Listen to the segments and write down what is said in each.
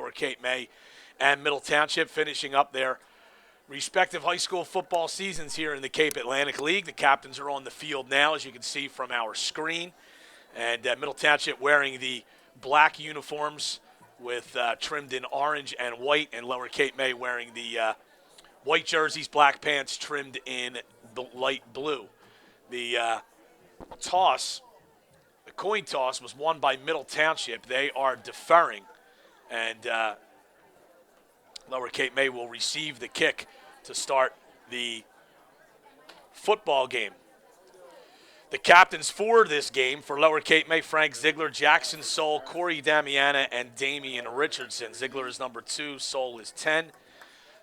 Lower Cape May and Middle Township finishing up their respective high school football seasons here in the Cape Atlantic League. The captains are on the field now, as you can see from our screen. And Middle Township wearing the black uniforms with trimmed in orange and white, and Lower Cape May wearing the white jerseys, black pants trimmed in light blue. The coin toss was won by Middle Township. They are deferring, and Lower Cape May will receive the kick to start the football game. The captains for this game for Lower Cape May: Frank Ziegler, Jackson Soul, Corey Damiana, and Damian Richardson. Ziegler is number 2, Soul is 10,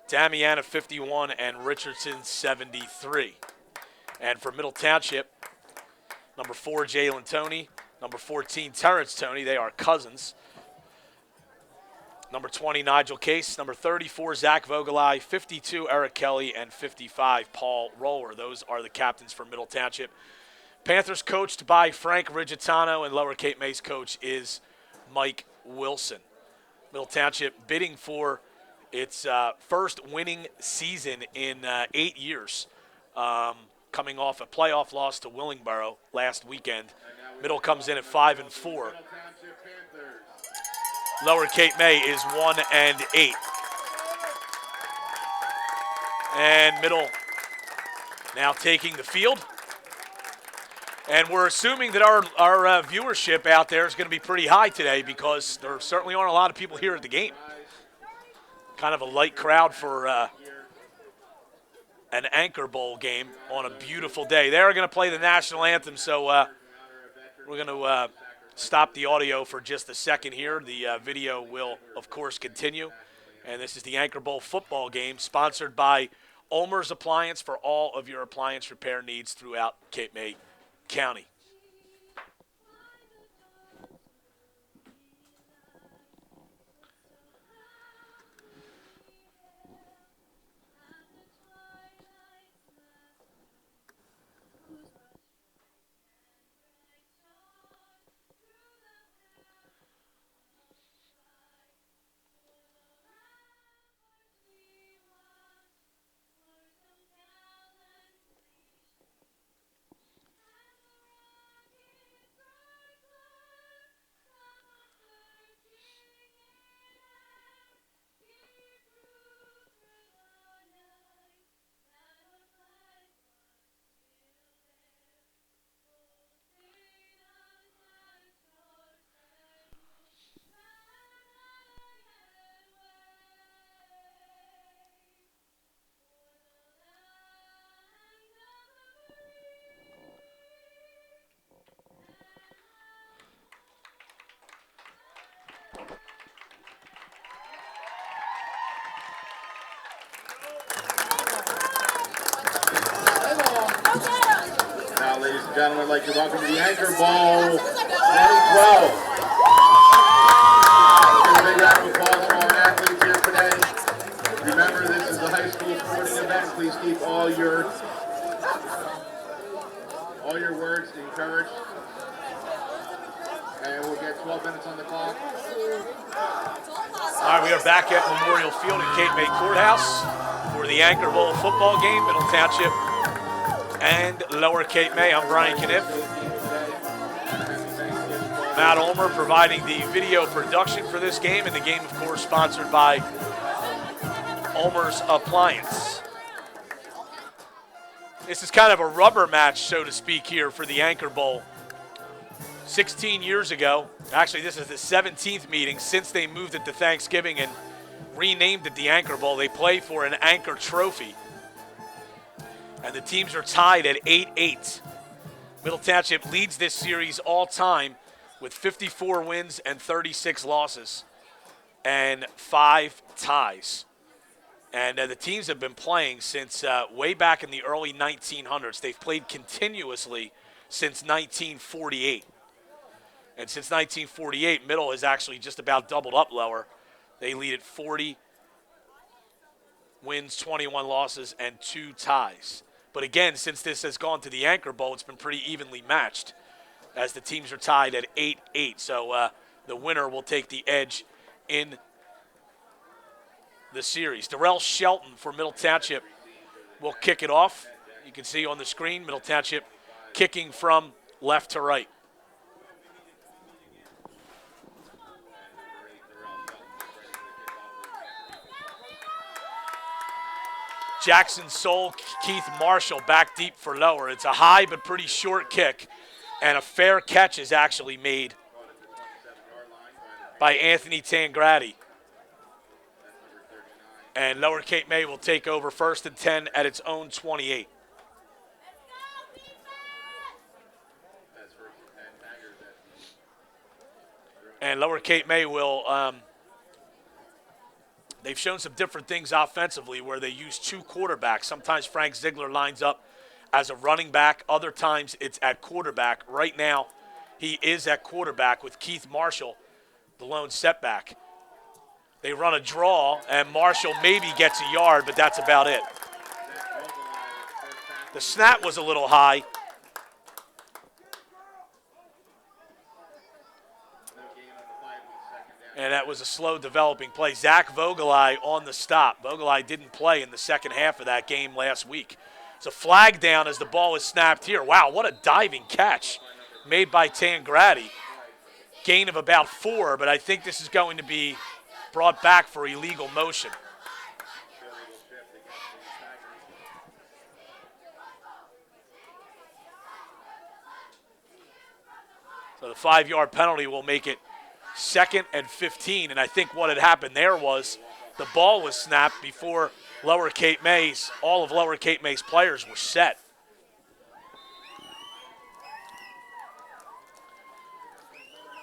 Damiana 51, and Richardson 73. And for Middle Township, number 4, Jalen Toney, number 14, Terrence Toney. They are cousins. Number 20, Nigel Case. Number 34, Zach Vogelai. 52, Eric Kelly. And 55, Paul Roller. Those are the captains for Middle Township. Panthers coached by Frank Rigitano, and Lower Cape May's coach is Mike Wilson. Middle Township bidding for its first winning season in 8 years, coming off a playoff loss to Willingboro last weekend. Middle comes in at 5-4. Lower Cape May is 1-8. And Middle now taking the field. And we're assuming that our viewership out there is going to be pretty high today, because there certainly aren't a lot of people here at the game. Kind of a light crowd for an Anchor Bowl game on a beautiful day. They're going to play the national anthem, so we're going to stop the audio for just a second here. The video will, of course, continue. And this is the Anchor Bowl football game, sponsored by Ulmer's Appliance for all of your appliance repair needs throughout Cape May County. Ladies and gentlemen, I'd like to welcome to the Anchor Bowl 2012. Give a big round of applause for all our athletes here today. Remember, this is a high school sporting event. Please keep all your words encouraged. And we'll get 12 minutes on the clock. All right, we are back at Memorial Field at Cape May Courthouse for the Anchor Bowl football game, Middle Township and Lower Cape May. I'm Brian Kniff. Matt Ulmer providing the video production for this game, and the game, of course, sponsored by Ulmer's Appliance. This is kind of a rubber match, so to speak, here for the Anchor Bowl. 16 years ago, actually this is the 17th meeting since they moved it to Thanksgiving and renamed it the Anchor Bowl. They play for an Anchor Trophy. And the teams are tied at 8-8. Middle Township leads this series all time with 54 wins and 36 losses and 5 ties. And the teams have been playing since way back in the early 1900s. They've played continuously since 1948. And since 1948, Middle has actually just about doubled up Lower. They lead at 40 wins, 21 losses, and 2 ties. But again, since this has gone to the Anchor Bowl, it's been pretty evenly matched as the teams are tied at 8-8. So the winner will take the edge in the series. Darrell Shelton for Middle Township will kick it off. You can see on the screen, Middle Township kicking from left to right. Jackson Soul, Keith Marshall back deep for Lower. It's a high but pretty short kick, and a fair catch is actually made by Anthony Tangradi. And Lower Cape May will take over 1st and 10 at its own 28. And Lower Cape May will, they've shown some different things offensively where they use two quarterbacks. Sometimes Frank Ziegler lines up as a running back. Other times it's at quarterback. Right now he is at quarterback with Keith Marshall, the lone setback. They run a draw, and Marshall maybe gets a yard, but that's about it. The snap was a little high. And that was a slow developing play. Zach Vogelai on the stop. Vogelai didn't play in the second half of that game last week. It's a flag down as the ball is snapped here. Wow, what a diving catch made by Tangradi. Gain of about 4, but I think this is going to be brought back for illegal motion. So the 5-yard penalty will make it 2nd and 15, and I think what had happened there was the ball was snapped before Lower Cape May's, all of Lower Cape May's players were set.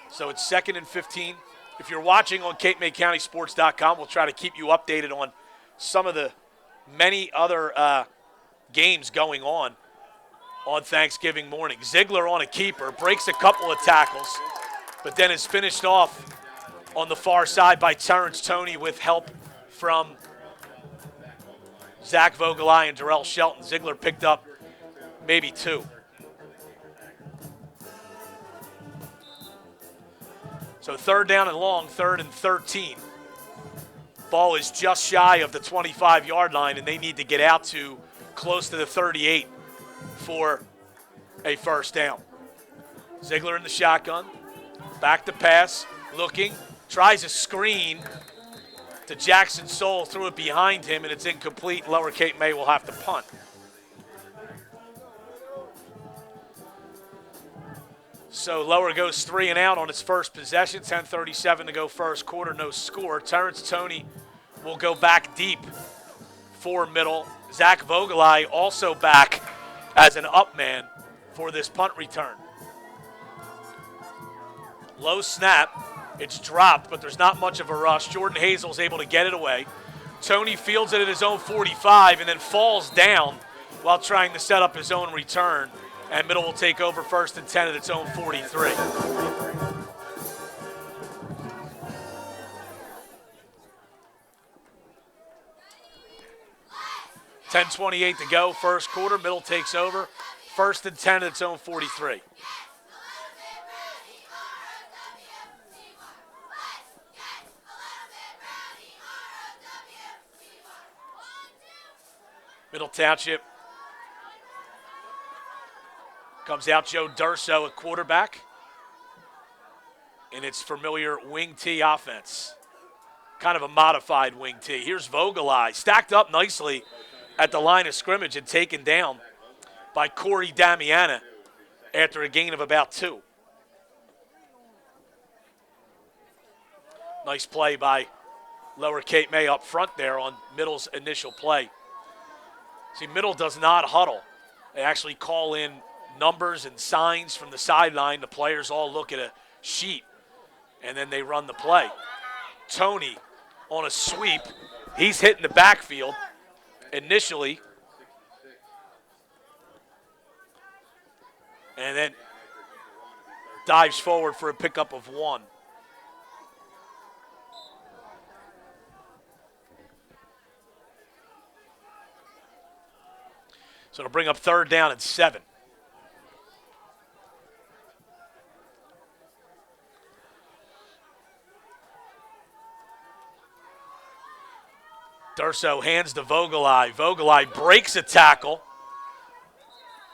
So it's 2nd and 15. If you're watching on CapeMayCountySports.com, we'll try to keep you updated on some of the many other games going on Thanksgiving morning. Ziegler on a keeper, breaks a couple of tackles, but then is finished off on the far side by Terrence Toney with help from Zach Vogelai and Darrell Shelton. Ziegler picked up maybe 2. So 3rd down and long, 3rd and 13. Ball is just shy of the 25-yard line, and they need to get out to close to the 38 for a 1st down. Ziegler in the shotgun. Back to pass, looking, tries a screen to Jackson Soul, threw it behind him, and it's incomplete. Lower Cape May will have to punt. So Lower goes 3 and out on its first possession. 10:37 to go first quarter, no score. Terrence Toney will go back deep for Middle. Zach Vogelai also back as an up man for this punt return. Low snap. It's dropped, but there's not much of a rush. Jordan Hazel's able to get it away. Toney fields it at his own 45 and then falls down while trying to set up his own return. And Middle will take over 1st and 10 at its own 43. $10:28 to go, first quarter. Middle takes over. 1st and 10 at its own 43. Middle Township comes out Joe Durso at quarterback in its familiar wing T offense. Kind of a modified wing T. Here's Vogelai, stacked up nicely at the line of scrimmage and taken down by Corey Damiana after a gain of about 2. Nice play by Lower Cape May up front there on Middle's initial play. See, Middle does not huddle. They actually call in numbers and signs from the sideline. The players all look at a sheet, and then they run the play. Toney on a sweep. He's hitting the backfield initially, and then dives forward for a pickup of 1. So it'll bring up 3rd down and 7. Durso hands to Vogelai. Vogelai breaks a tackle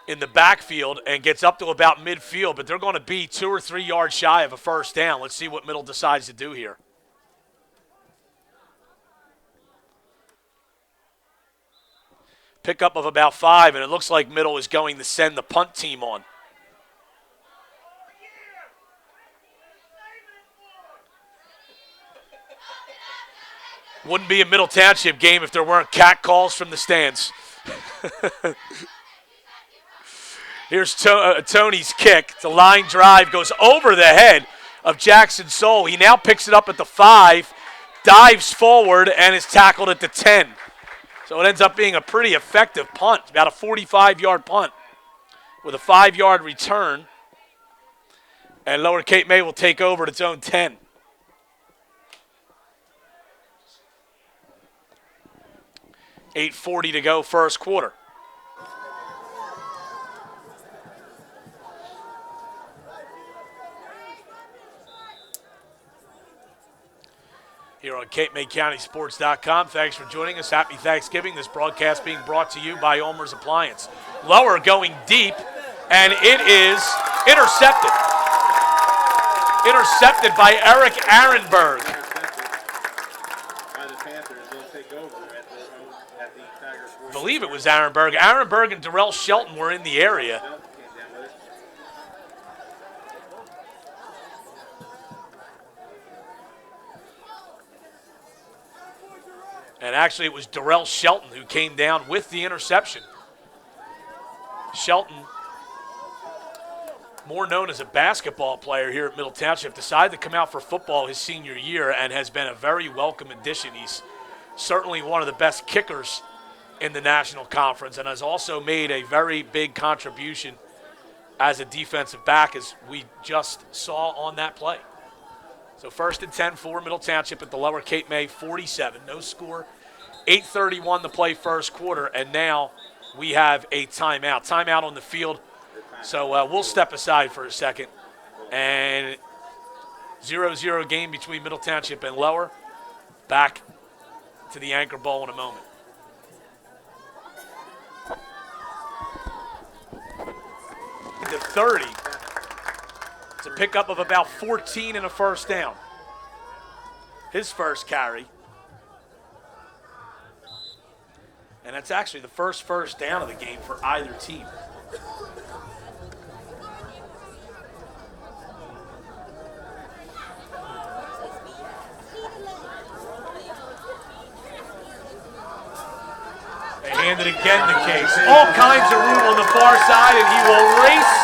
in the backfield and gets up to about midfield, but they're going to be 2 or 3 yards shy of a first down. Let's see what Middle decides to do here. Pickup of about 5, and it looks like Middle is going to send the punt team on. Wouldn't be a Middle Township game if there weren't cat calls from the stands. Here's Tony's kick. It's a line drive, goes over the head of Jackson Soul. He now picks it up at the 5, dives forward, and is tackled at the 10. So it ends up being a pretty effective punt, about a 45-yard punt with a 5-yard return. And Lower Cape May will take over at its own 10. $8:40 to go, first quarter. Here on CapeMayCountySports.com. Thanks for joining us. Happy Thanksgiving. This broadcast being brought to you by Ulmer's Appliance. Lower going deep, and it is intercepted. Intercepted by Eric Arenberg. I believe it was Arenberg. Arenberg and Darrell Shelton were in the area. And actually, it was Darrell Shelton who came down with the interception. Shelton, more known as a basketball player here at Middle Township, decided to come out for football his senior year and has been a very welcome addition. He's certainly one of the best kickers in the National Conference and has also made a very big contribution as a defensive back, as we just saw on that play. So 1st and 10 for Middle Township at the Lower Cape May 47. No score. 8:31 to play first quarter, and now we have a timeout. Timeout on the field. So we'll step aside for a second. And 0-0 game between Middle Township and Lower. Back to the Anchor Bowl in a moment. To 30. It's a pickup of about 14 and a first down. His first carry. And that's actually the first down of the game for either team. They hand it again to Case. All kinds of room on the far side, and he will race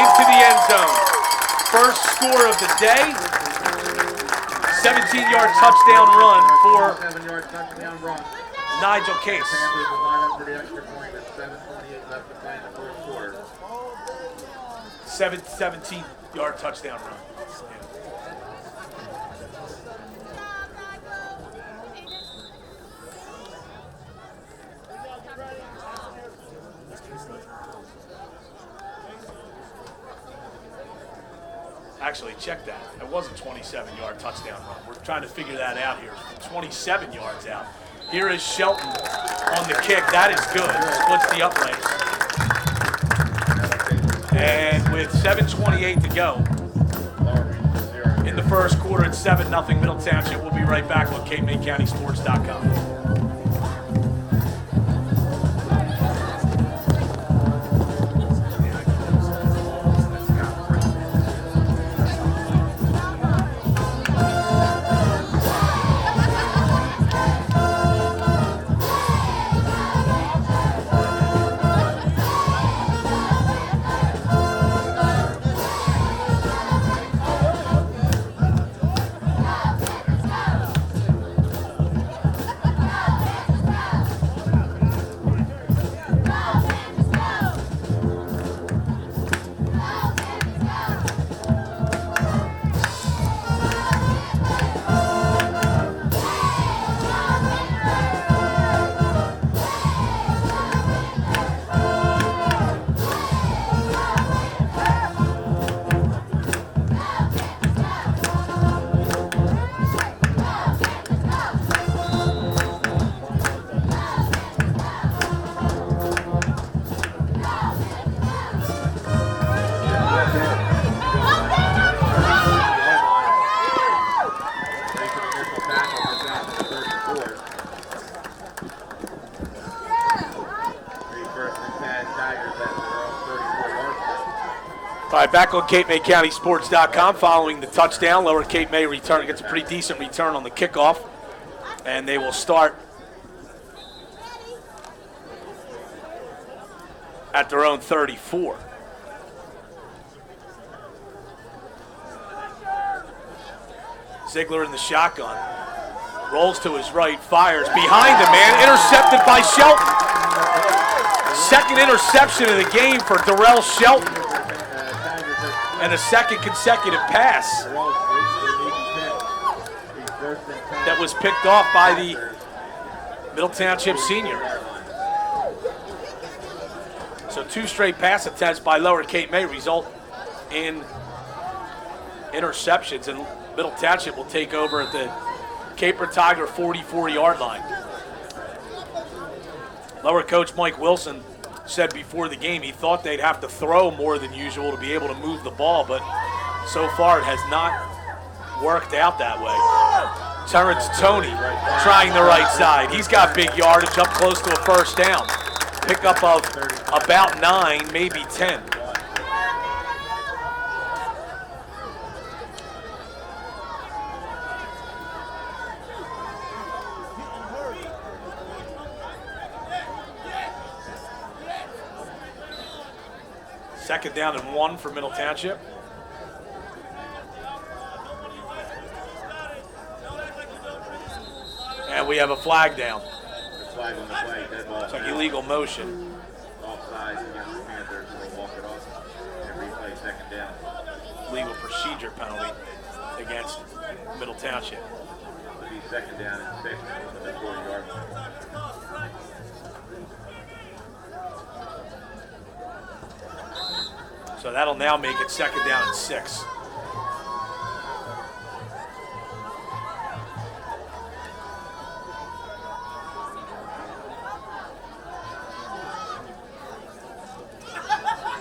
into the end zone. First score of the day. 17-yard touchdown run for 7-yard touchdown run. Nigel Case. Families will line up for the extra point at 7:28 left to play in the first quarter. 17-yard touchdown run. Actually, check that. It was a 27-yard touchdown run. We're trying to figure that out here. 27 yards out. Here is Shelton on the kick. That is good. Splits the uprights. And with 7:28 to go in the first quarter, it's 7-0 Middle Township. We'll be right back on CapeMayCountySports.com. right, back on CapeMayCountySports.com following the touchdown. Lower Cape May return gets a pretty decent return on the kickoff, and they will start at their own 34. Ziegler in the shotgun. Rolls to his right, fires behind him, man. Intercepted by Shelton. Second interception of the game for Darrell Shelton. And a second consecutive pass that was picked off by the Middle Township senior. So 2 straight pass attempts by Lower Cape May result in interceptions, and Middle Township will take over at the Caper Tiger 44-yard line. Lower coach Mike Wilson said before the game he thought they'd have to throw more than usual to be able to move the ball, but so far it has not worked out that way. Terrence Toney trying the right side. He's got big yardage up close to a first down. Pickup of about 9, maybe 10. Second down and 1 for Middle Township. And we have a flag down. Flag on the play, dead ball. It's like illegal motion. Offside against the Panthers, so they'll walk it off and replay second down. Legal procedure penalty against Middle Township. It'll be second down and 6 on the 40-yard line. So that'll now make it second down and 6.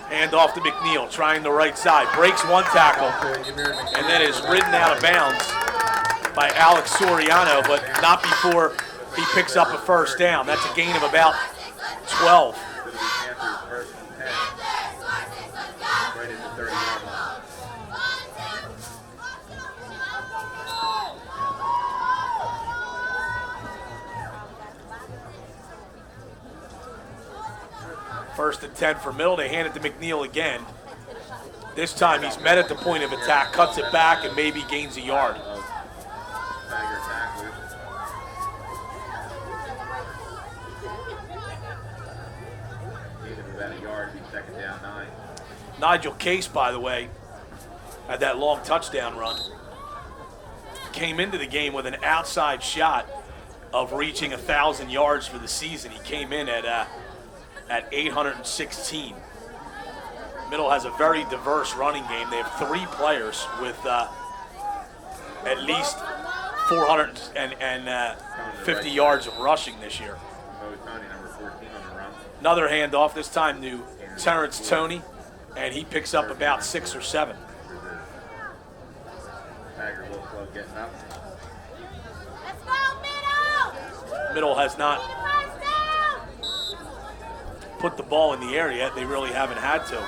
Hand off to McNeil, trying the right side. Breaks one tackle, and then is ridden out of bounds by Alex Soriano, but not before he picks up a first down. That's a gain of about 12. First and 10 for Middle. They hand it to McNeil again. This time he's met at the point of attack, cuts it back, and maybe gains a yard. Nigel Case, by the way, had that long touchdown run. Came into the game with an outside shot of reaching 1,000 yards for the season. He came in at 816. Middle has a very diverse running game. They have 3 players with at least 450 yards of rushing this year. Another handoff, this time to Terrence Toney, and he picks up about 6 or 7. Middle has not put the ball in the air yet. They really haven't had to.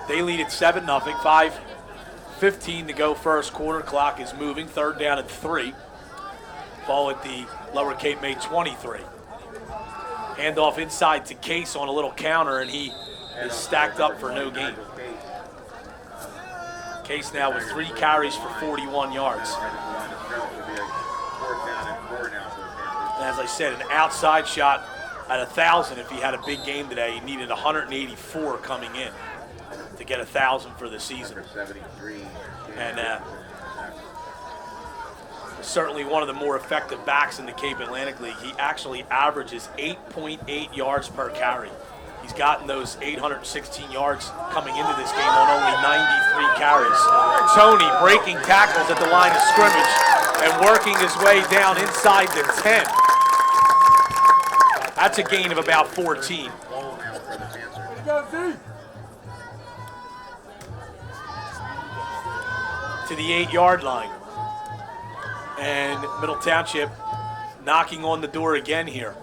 They lead at 7-0, 5:15 to go first quarter. Clock is moving. Third down and 3. Ball at the Lower Cape May 23. Handoff inside to Case on a little counter, and he is stacked up for no gain. Case now with 3 carries for 41 yards. As I said, an outside shot at 1,000. If he had a big game today, he needed 184 coming in to get 1,000 for the season. And certainly one of the more effective backs in the Cape Atlantic League. He actually averages 8.8 yards per carry. He's gotten those 816 yards coming into this game on only 93 carries. Toney breaking tackles at the line of scrimmage and working his way down inside the 10. That's a gain of about 14. To the 8-yard line. And Middle Township knocking on the door again here.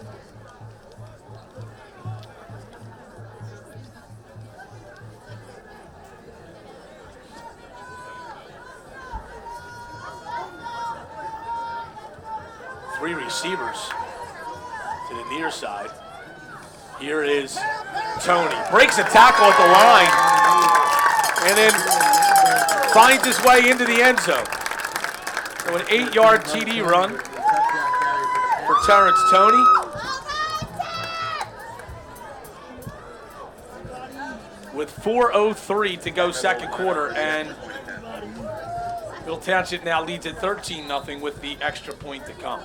three receivers to the near side. Here is Tony. Breaks a tackle at the line and then finds his way into the end zone. So an 8-yard TD run for Terrence Tony. With 4:03 to go second quarter, and Middle Township now leads at 13-0 with the extra point to come.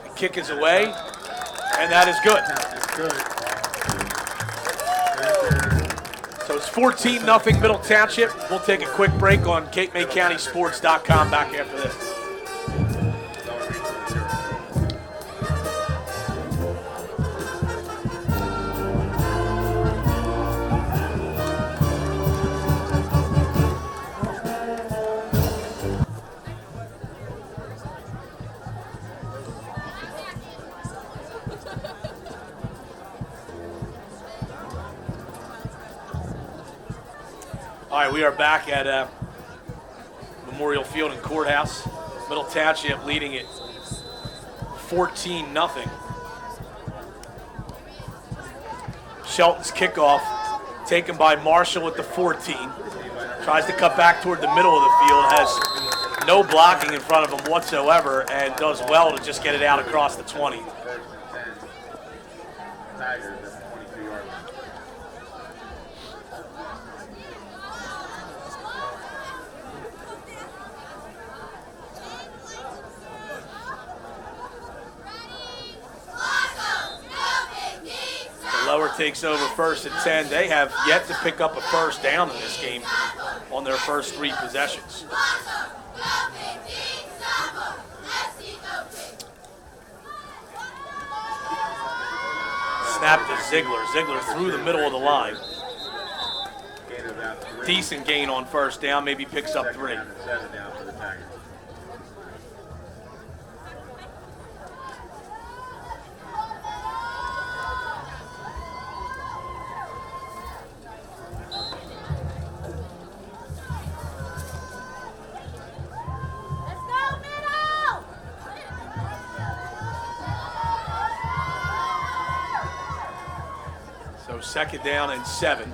The kick is away, and that is good. So it's 14-0 Middle Township. We'll take a quick break on CapeMayCountySports.com back after this. All right, we are back at Memorial Field and Courthouse. Middle Township leading it 14-0. Shelton's kickoff taken by Marshall at the 14. Tries to cut back toward the middle of the field, has no blocking in front of him whatsoever, and does well to just get it out across the 20. Lower takes over first and 10. They have yet to pick up a first down in this game on their first three possessions. Snap to Ziegler. Ziegler through the middle of the line. Decent gain on first down, maybe picks up 3. Second down and 7.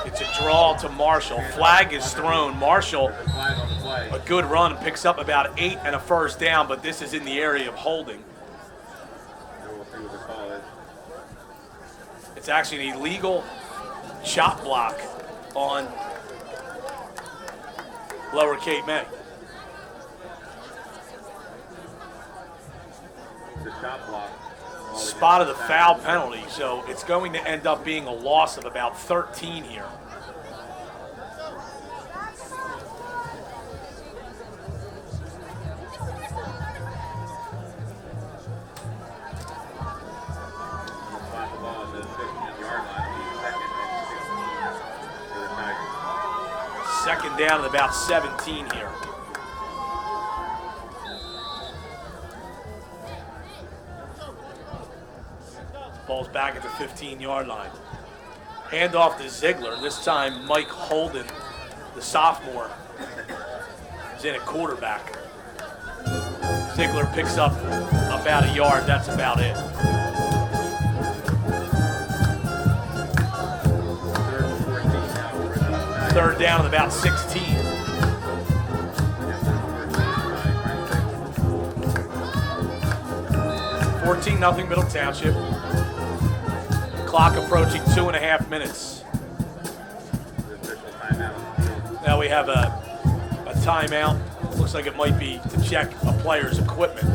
It's a draw to Marshall. Flag is thrown. Marshall, a good run, picks up about 8 and a first down, but this is in the area of holding. It's actually an illegal chop block on Lower Cape May. The chop block. Spotted the foul penalty, so it's going to end up being a loss of about 13 here. Second down at about 17 here. Ball's back at the 15-yard line. Handoff to Ziegler. This time, Mike Holden, the sophomore, is in at quarterback. Ziegler picks up about a yard. That's about it. Third down at about 16. $14-0 Middle Township. Clock approaching 2.5 minutes. Now we have a timeout. Looks like it might be to check a player's equipment.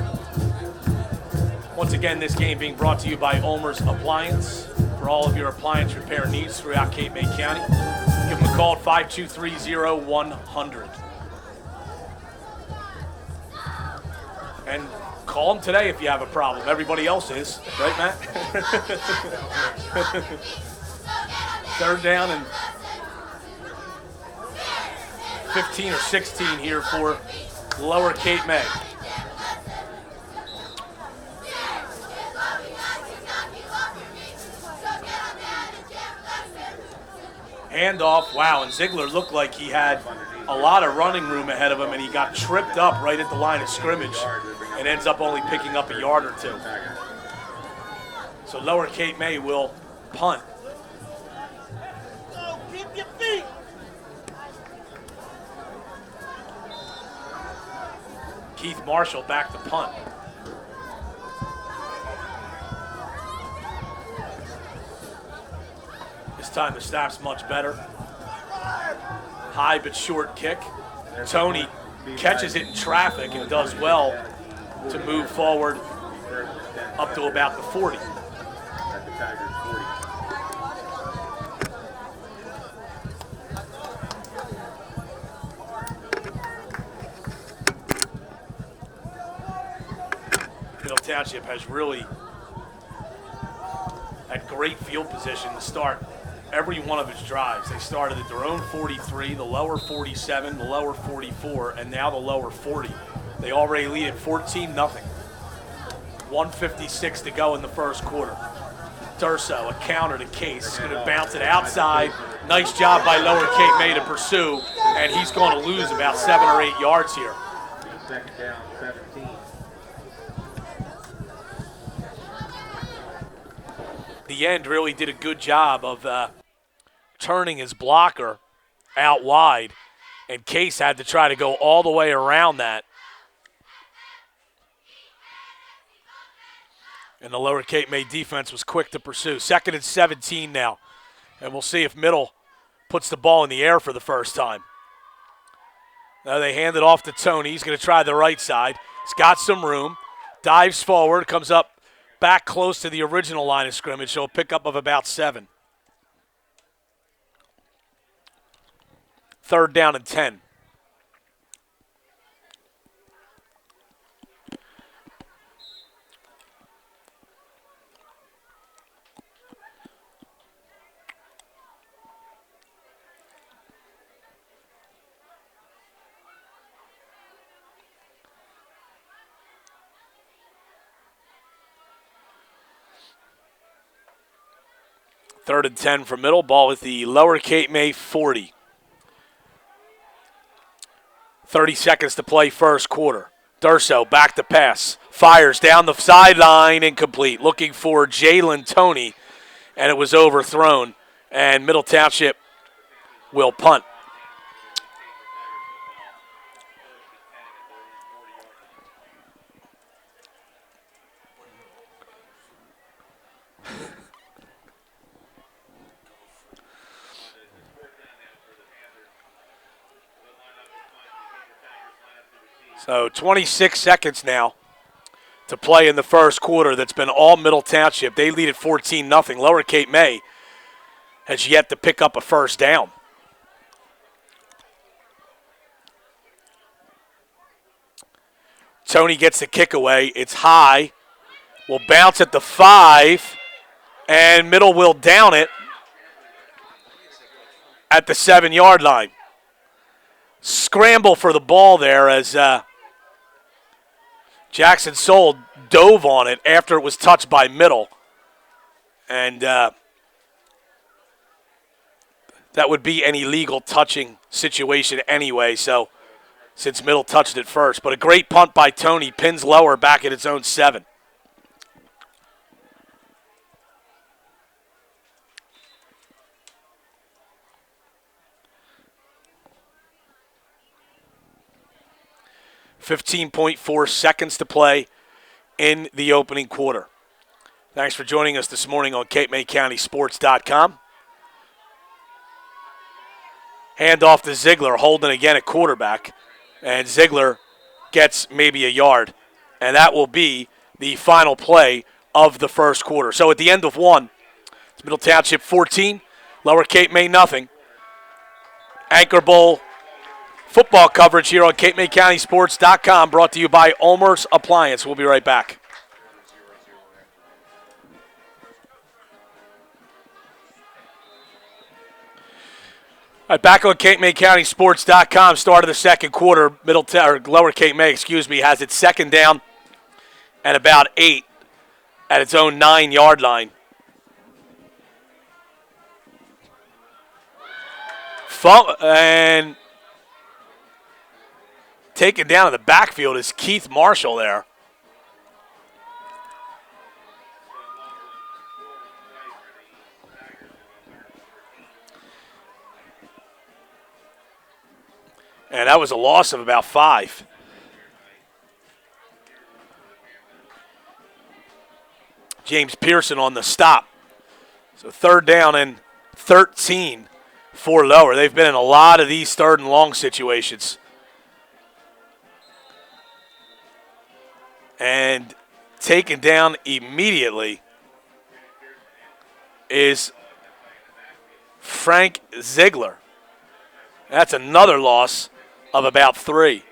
Once again, this game being brought to you by Ulmer's Appliance. For all of your appliance repair needs throughout Cape May County, give them a call at 523-0100. And call them today if you have a problem. Everybody else is, right, Matt? Third down and 15 or 16 here for Lower Cape May. Handoff, wow, and Ziegler looked like he had a lot of running room ahead of him, and he got tripped up right at the line of scrimmage and ends up only picking up a yard or two. So Lower Cape May will punt. Keep your feet. Keith Marshall back to punt. This time the snap's much better. High but short kick. Tony catches it in traffic and does well to move forward up to about the 40. At the Tigers 40. Middle Township has really had great field position to start every one of its drives. They started at their own 43, the lower 47, the lower 44, and now the lower 40. They already lead at 14-0. 1:56 to go in the first quarter. Durso, a counter to Case, going to bounce it outside. Nice job by Lower Cape May to pursue, and he's going to lose about 7 or 8 yards here. Second down, 17. The end really did a good job of turning his blocker out wide, and Case had to try to go all the way around that. And the Lower Cape May defense was quick to pursue. 2nd and 17 now, and we'll see if Middle puts the ball in the air for the first time. Now they hand it off to Tony. He's going to try the right side. He's got some room, dives forward, comes up back close to the original line of scrimmage, so a pickup of about 7. 3rd down and 10. Third and 10 for Middle. Ball with the Lower Cape May 40. 30 seconds to play first quarter. Durso back to pass. Fires down the sideline, incomplete. Looking for Jalen Tony, and it was overthrown. And Middle Township will punt. So 26 seconds now to play in the first quarter. That's been all Middle Township. They lead at 14-0. Lower Cape May has yet to pick up a first down. Tony gets the kick away. It's high. Will bounce at the 5, and Middle will down it at the 7-yard line. Scramble for the ball there as Jackson Soul dove on it after it was touched by Middle. And that would be an illegal touching situation anyway, so since Middle touched it first. But a great punt by Tony, pins Lower back at its own 7. .4 seconds to play in the opening quarter. Thanks for joining us this morning on CapeMayCountySports.com. Hand off to Ziegler, holding again at quarterback. And Ziegler gets maybe a yard. And that will be the final play of the first quarter. So at the end of one, it's Middle Township 14, Lower Cape May nothing. Anchor Bowl football coverage here on CapeMayCountySports.com, brought to you by Olmer's Appliance. We'll be right back. All right, back on CapeMayCountySports.com. Start of the second quarter. Lower Cape May, has its second down and about 8 at its own 9-yard line. And taken down in the backfield is Keith Marshall there. And that was a loss of about 5. James Pearson on the stop. So 3rd down and 13 for Lower. They've been in a lot of these 3rd and long situations. And taken down immediately is Frank Ziegler. That's another loss of about 3.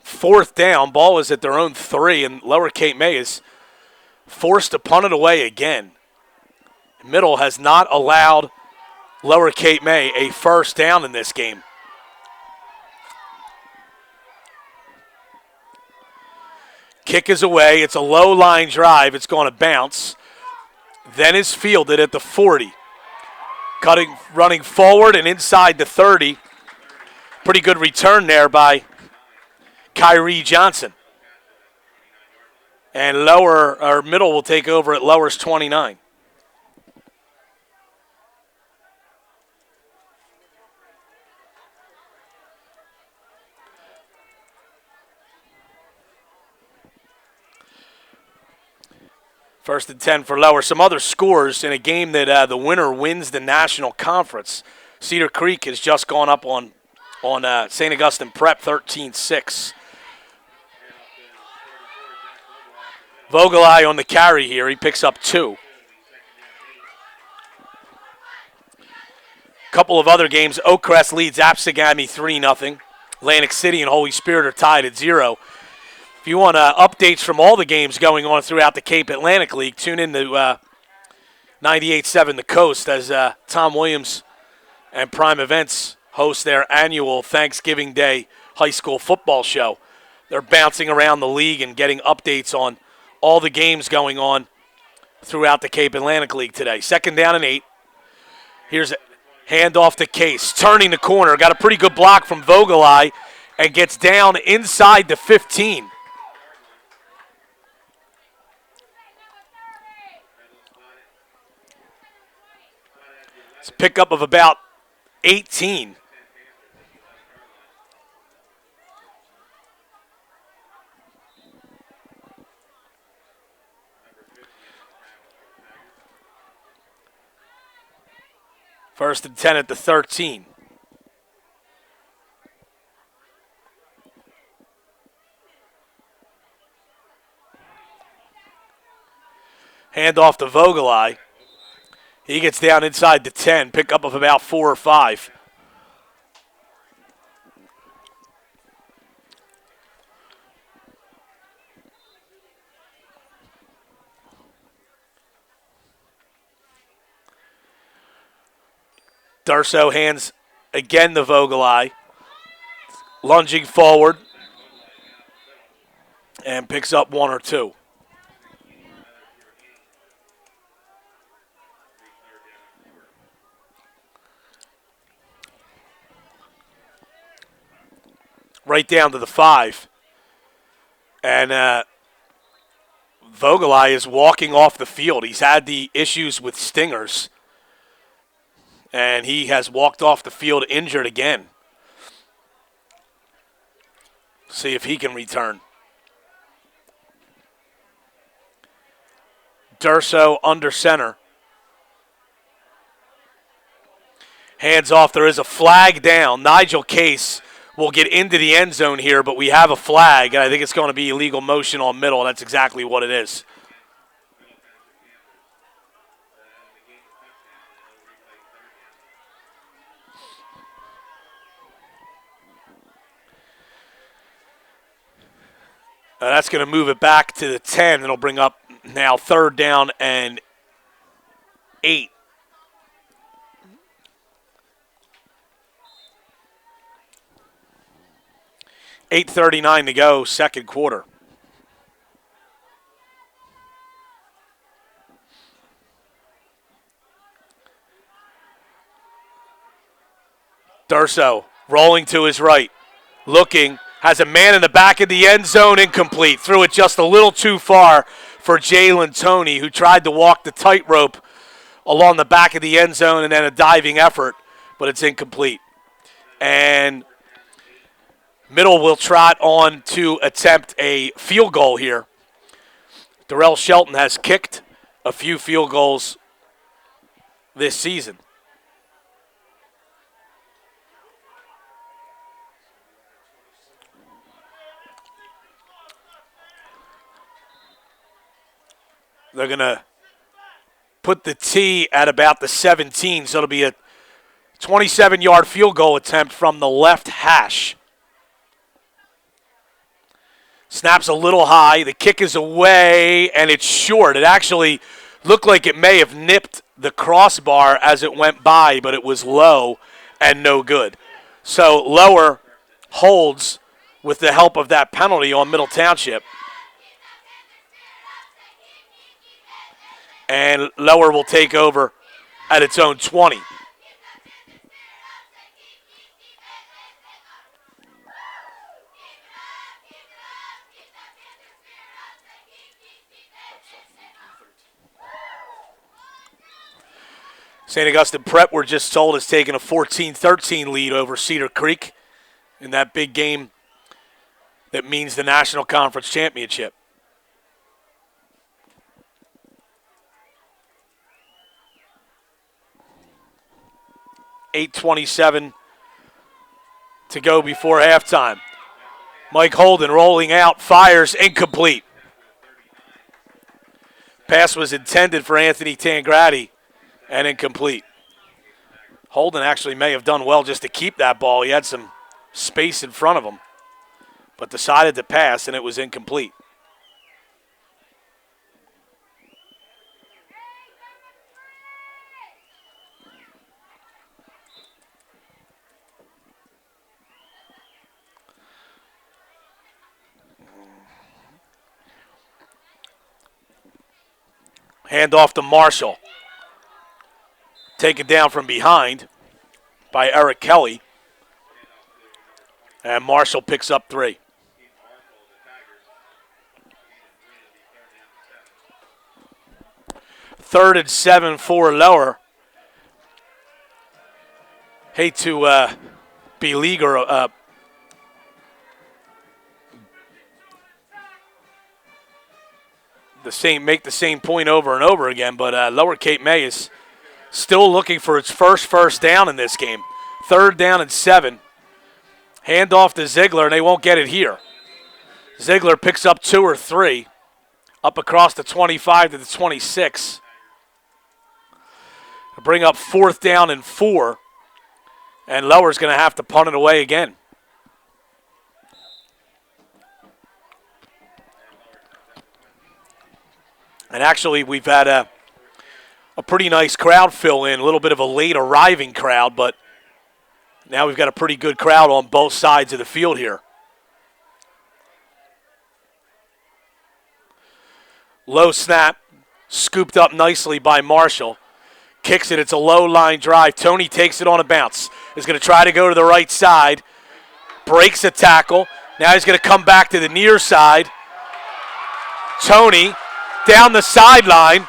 4th down, ball is at their own 3, and Lower Cape May is forced to punt it away again. Middle has not allowed Lower Cape May a 1st down in this game. Kick is away. It's a low line drive. It's going to bounce. Then is fielded at the 40. Running forward and inside the 30. Pretty good return there by Kyrie Johnson. And Middle will take over at Lower's 29. First and 10 for Lower. Some other scores in a game that the winner wins the national conference. Cedar Creek has just gone up on St. Augustine Prep 13-6. Vogelai on the carry here. He picks up 2. Couple of other games. Oakcrest leads Apsagami 3-0. Atlantic City and Holy Spirit are tied at 0. If you want updates from all the games going on throughout the Cape Atlantic League, tune in to 98.7 The Coast as Tom Williams and Prime Events host their annual Thanksgiving Day high school football show. They're bouncing around the league and getting updates on all the games going on throughout the Cape Atlantic League today. 2nd down and 8. Here's a handoff to Case. Turning the corner. Got a pretty good block from Vogelai and gets down inside the 15. It's a pickup of about 18. First and 10 at the 13. Handoff to Vogelai. He gets down inside the 10, pickup of about 4 or 5. Darso hands again to Vogelai. Lunging forward. And picks up 1 or 2. Right down to the 5. And Vogelai is walking off the field. He's had the issues with stingers. And he has walked off the field injured again. See if he can return. Durso under center. Hands off. There is a flag down. Nigel Case will get into the end zone here, but we have a flag, and I think it's going to be illegal motion on Middle. That's exactly what it is. That's going to move it back to the 10. It'll bring up now 3rd down and 8. $8:39 to go, 2nd quarter. Durso rolling to his right, looking, has a man in the back of the end zone, incomplete. Threw it just a little too far for Jalen Toney, who tried to walk the tightrope along the back of the end zone and then a diving effort, but it's incomplete. And Middle will trot on to attempt a field goal here. Darrell Shelton has kicked a few field goals this season. They're going to put the tee at about the 17, so it'll be a 27-yard field goal attempt from the left hash. Snaps a little high. The kick is away, and it's short. It actually looked like it may have nipped the crossbar as it went by, but it was low and no good. So Lower holds with the help of that penalty on Middle Township. And Lower will take over at its own 20. St. Augustine Prep, we're just told, has taken a 14-13 lead over Cedar Creek in that big game that means the National Conference Championship. .8:27 to go before halftime. Mike Holden rolling out, fires, incomplete. Pass was intended for Anthony Tangradi and incomplete. Holden actually may have done well just to keep that ball. He had some space in front of him, but decided to pass, and it was incomplete. Hand off to Marshall. Taken down from behind by Eric Kelly. And Marshall picks up 3. Third and 7 for Lower. Hate to beleaguer make the same point over and over again, but Lower Cape May is still looking for its first down in this game. 3rd down and 7. Hand off to Ziegler, and they won't get it here. Ziegler picks up 2 or 3 up across the 25 to the 26. Bring up 4th down and 4, and Lower's going to have to punt it away again. And actually, we've had a pretty nice crowd fill in, a little bit of a late arriving crowd, but now we've got a pretty good crowd on both sides of the field here. Low snap, scooped up nicely by Marshall. Kicks it, it's a low line drive. Toney takes it on a bounce. Is going to try to go to the right side. Breaks a tackle. Now he's going to come back to the near side. Toney down the sideline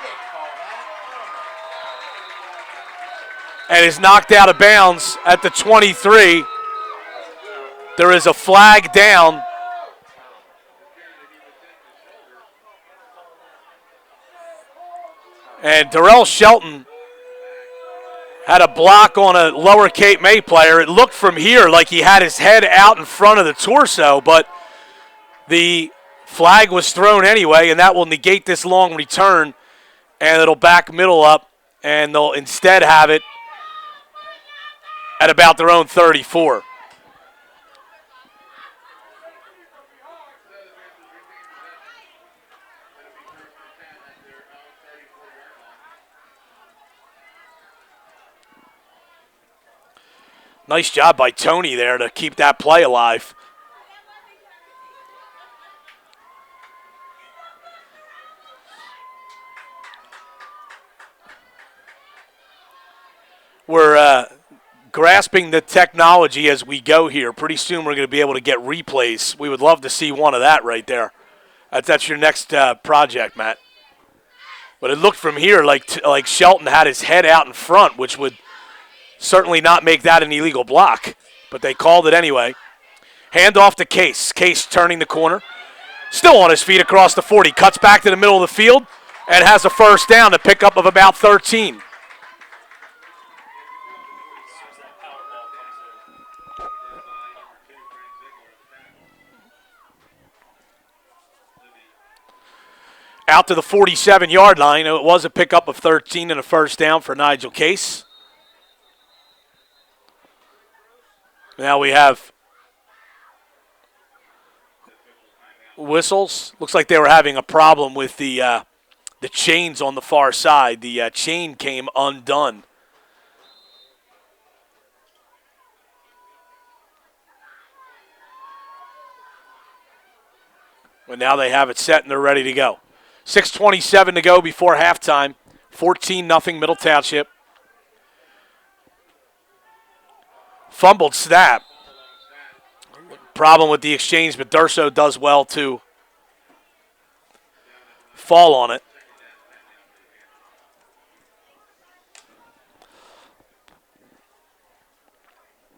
and is knocked out of bounds at the 23. There is a flag down. And Darrell Shelton had a block on a Lower Cape May player. It looked from here like he had his head out in front of the torso, but the flag was thrown anyway, and that will negate this long return, and it'll back Middle up, and they'll instead have it at about their own 34. Nice job by Toney there to keep that play alive. We're grasping the technology as we go here. Pretty soon we're going to be able to get replays. We would love to see one of that right there. That's your next project, Matt. But it looked from here like Shelton had his head out in front, which would certainly not make that an illegal block. But they called it anyway. Hand off to Case. Case turning the corner. Still on his feet across the 40. Cuts back to the middle of the field and has a first down, a pickup of about 13. Out to the 47-yard line. It was a pickup of 13 and a first down for Nigel Case. Now we have whistles. Looks like they were having a problem with the chains on the far side. The chain came undone. But now they have it set and they're ready to go. 6:27 to go before halftime. 14-0 Middle Township. Fumbled snap. Problem with the exchange, but Durso does well to fall on it.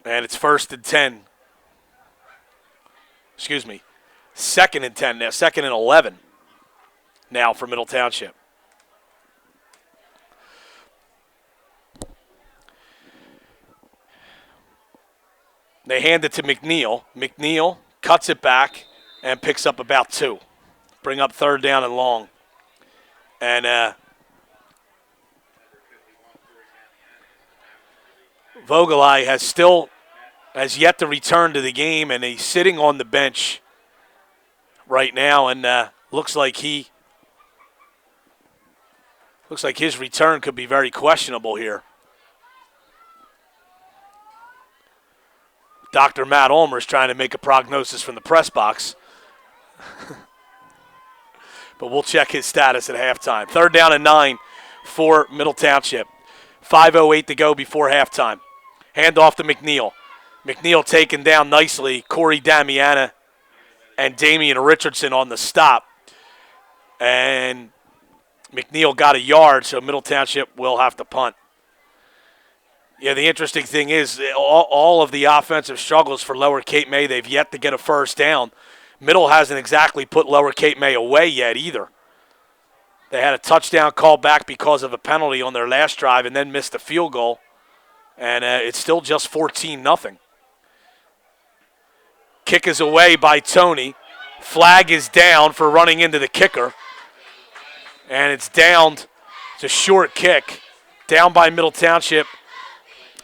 And it's 1st and 10. Excuse me. 2nd and 10 now. 2nd and 11 now for Middle Township. They hand it to McNeil. McNeil cuts it back and picks up about 2. Bring up 3rd down and long. And Vogelai has yet to return to the game, and he's sitting on the bench right now, and looks like his return could be very questionable here. Dr. Matt Ulmer is trying to make a prognosis from the press box. But we'll check his status at halftime. 3rd down and 9 for Middle Township. 5:08 to go before halftime. Hand off to McNeil. McNeil taken down nicely. Corey Damiana and Damian Richardson on the stop. And McNeil got a yard, so Middle Township will have to punt. Yeah, the interesting thing is all of the offensive struggles for Lower Cape May, they've yet to get a first down. Middle hasn't exactly put Lower Cape May away yet either. They had a touchdown call back because of a penalty on their last drive and then missed a field goal. And it's still just 14-0. Kick is away by Tony. Flag is down for running into the kicker. And it's down. It's a short kick. Down by Middle Township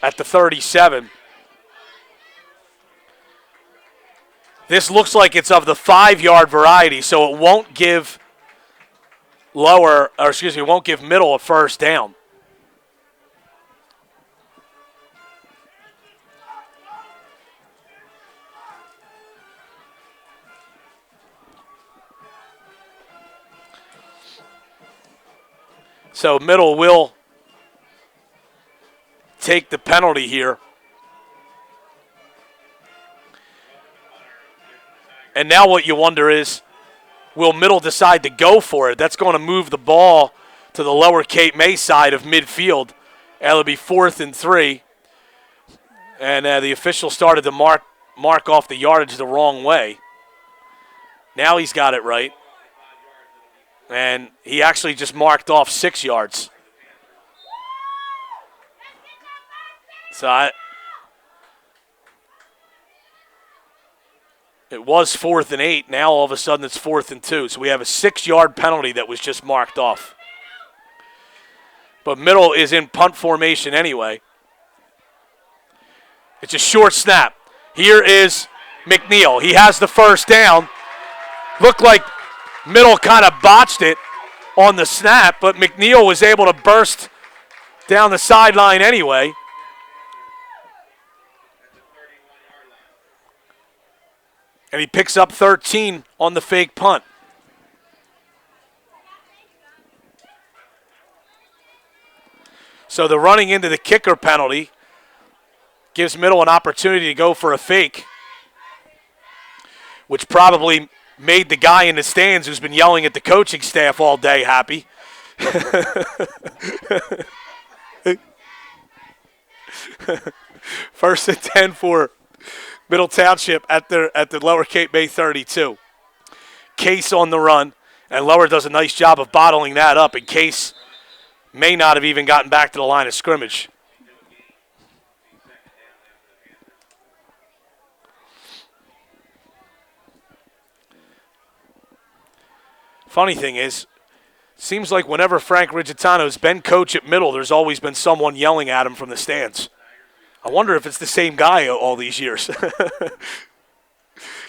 at the 37. This looks like it's of the 5-yard variety, so it won't give won't give Middle a first down. So Middle will take the penalty here. And now what you wonder is, will Middle decide to go for it? That's going to move the ball to the Lower Cape May side of midfield. It'll be 4th and 3. And the official started to mark off the yardage the wrong way. Now he's got it right. And he actually just marked off 6 yards. So it was 4th and 8. Now all of a sudden it's 4th and 2. So we have a 6-yard penalty that was just marked off. But Middle is in punt formation anyway. It's a short snap. Here is McNeil. He has the first down. Looked like Middle kind of botched it on the snap, but McNeil was able to burst down the sideline anyway. And he picks up 13 on the fake punt. So the running into the kicker penalty Gives Middle an opportunity to go for a fake, which probably made the guy in the stands who's been yelling at the coaching staff all day happy. First and 10 for Middle Township at the Lower Cape May 32. Case on the run, and Lower does a nice job of bottling that up, and Case may not have even gotten back to the line of scrimmage. Funny thing is, seems like whenever Frank Rigitano's been coach at Middle, there's always been someone yelling at him from the stands. I wonder if it's the same guy all these years.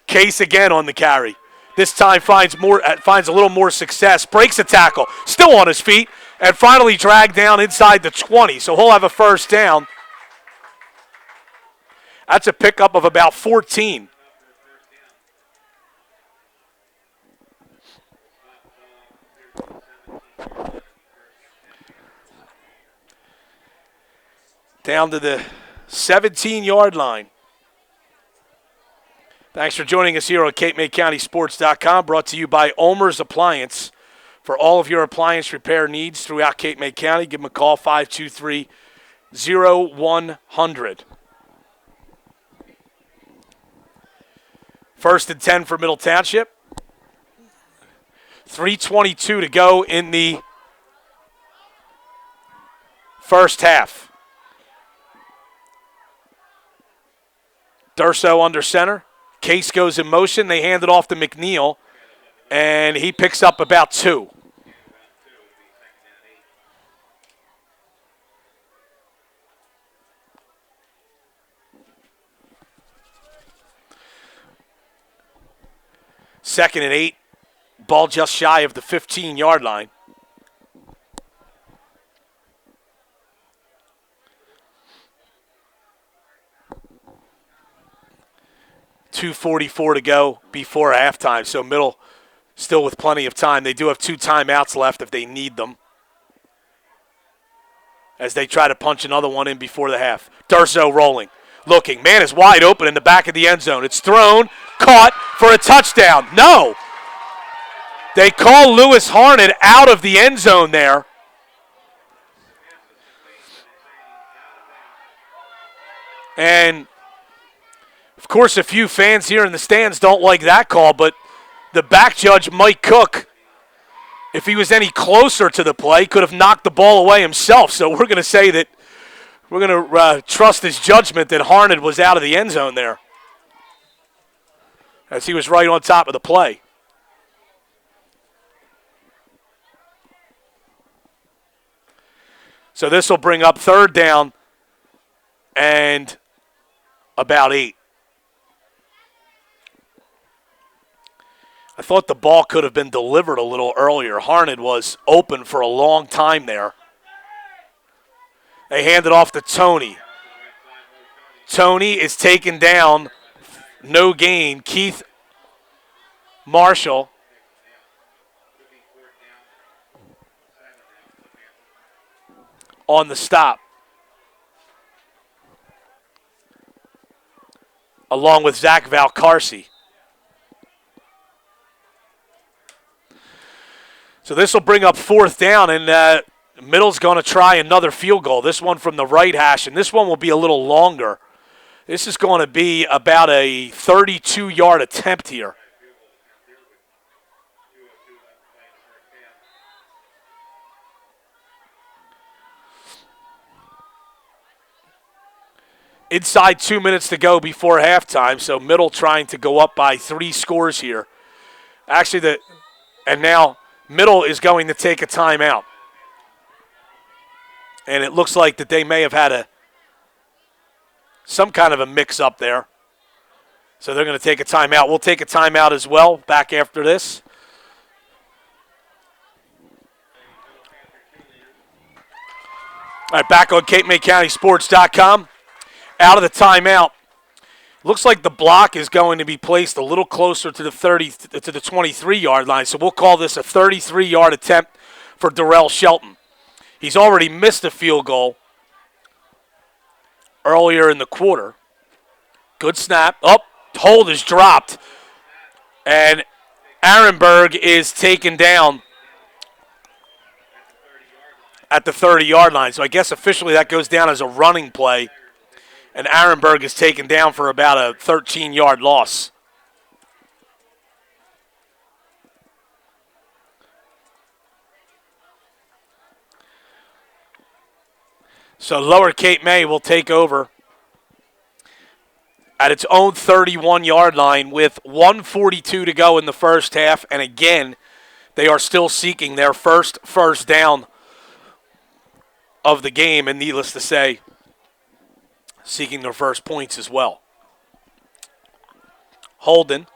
Case again on the carry. This time finds a little more success. Breaks a tackle. Still on his feet. And finally dragged down inside the 20. So he'll have a first down. That's a pickup of about 14. Down to the 17-yard line. Thanks for joining us here on CapeMayCountySports.com, brought to you by Omer's Appliance. For all of your appliance repair needs throughout Cape May County, give them a call, 523-0100. First and 10 for Middle Township. 3:22 to go in the first half. Durso under center. Case goes in motion. They hand it off to McNeil, and he picks up about 2. Second and 8. Ball just shy of the 15-yard line. .244 to go before halftime, so Middle still with plenty of time. They do have 2 timeouts left if they need them, as they try to punch another one in before the half. Durso rolling, looking. Man is wide open in the back of the end zone. It's thrown, caught for a touchdown. No! They call Lewis Harned out of the end zone there. And, of course, a few fans here in the stands don't like that call, but the back judge, Mike Cook, if he was any closer to the play, could have knocked the ball away himself. So we're going to say that we're going to trust his judgment that Harned was out of the end zone there, as he was right on top of the play. So this will bring up third down and about 8. I thought the ball could have been delivered a little earlier. Harned was open for a long time there. They hand it off to Tony. Tony is taken down. No gain. Keith Marshall. On the stop, along with Zach Valcarce. So this will bring up fourth down, and Middle's going to try another field goal. This one from the right hash, and this one will be a little longer. This is going to be about a 32-yard attempt here. Inside 2 minutes to go before halftime, so Middle trying to go up by 3 scores here. Actually, and now Middle is going to take a timeout. And it looks like that they may have had some kind of a mix-up there. So they're going to take a timeout. We'll take a timeout as well back after this. All right, back on CapeMayCountySports.com. Out of the timeout. Looks like the block is going to be placed a little closer to the 23-yard line, so we'll call this a 33-yard attempt for Darrell Shelton. He's already missed a field goal earlier in the quarter. Good snap. Oh, hold is dropped. And Arenberg is taken down at the 30-yard line. So I guess officially that goes down as a running play. And Arenberg is taken down for about a 13-yard loss. So Lower Cape May will take over at its own 31-yard line with 1:42 to go in the first half. And again, they are still seeking their first down of the game. And needless to say, seeking their first points as well. Holden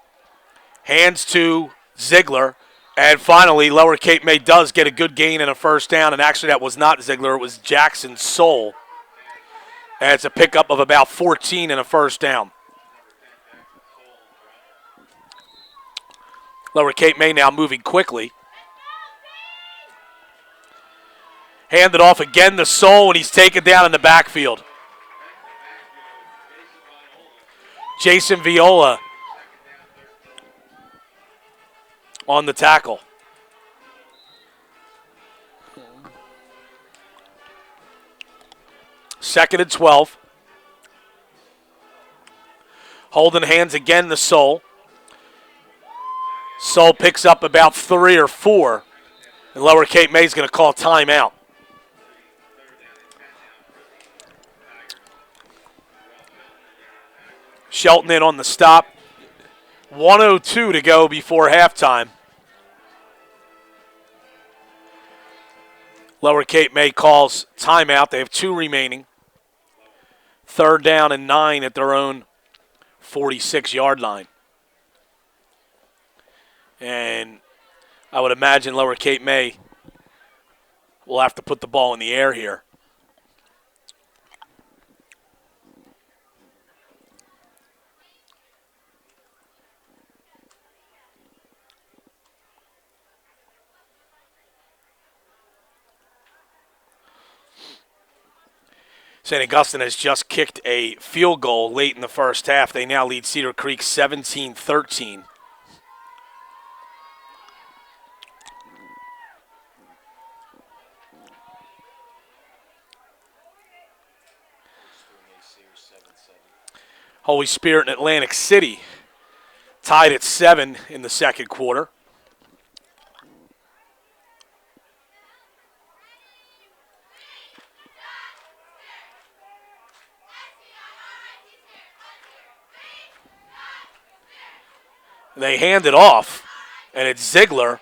hands to Ziegler. And finally, Lower Cape May does get a good gain and a first down. And actually, that was not Ziegler. It was Jackson Soul. And it's a pickup of about 14 and a first down. Lower Cape May now moving quickly. Handed off again to Soul, and he's taken down in the backfield. Jason Viola on the tackle. Second and 12. Holden hands again to Soul. Soul picks up about 3 or 4. And Lower Cape May's going to call timeout. Shelton in on the stop. 1:02 to go before halftime. Lower Cape May calls timeout. They have 2 remaining. 3rd down and 9 at their own 46-yard line. And I would imagine Lower Cape May will have to put the ball in the air here. St. Augustine has just kicked a field goal late in the first half. They now lead Cedar Creek 17-13. Holy Spirit and Atlantic City tied at 7 in the second quarter. They hand it off, and it's Ziegler.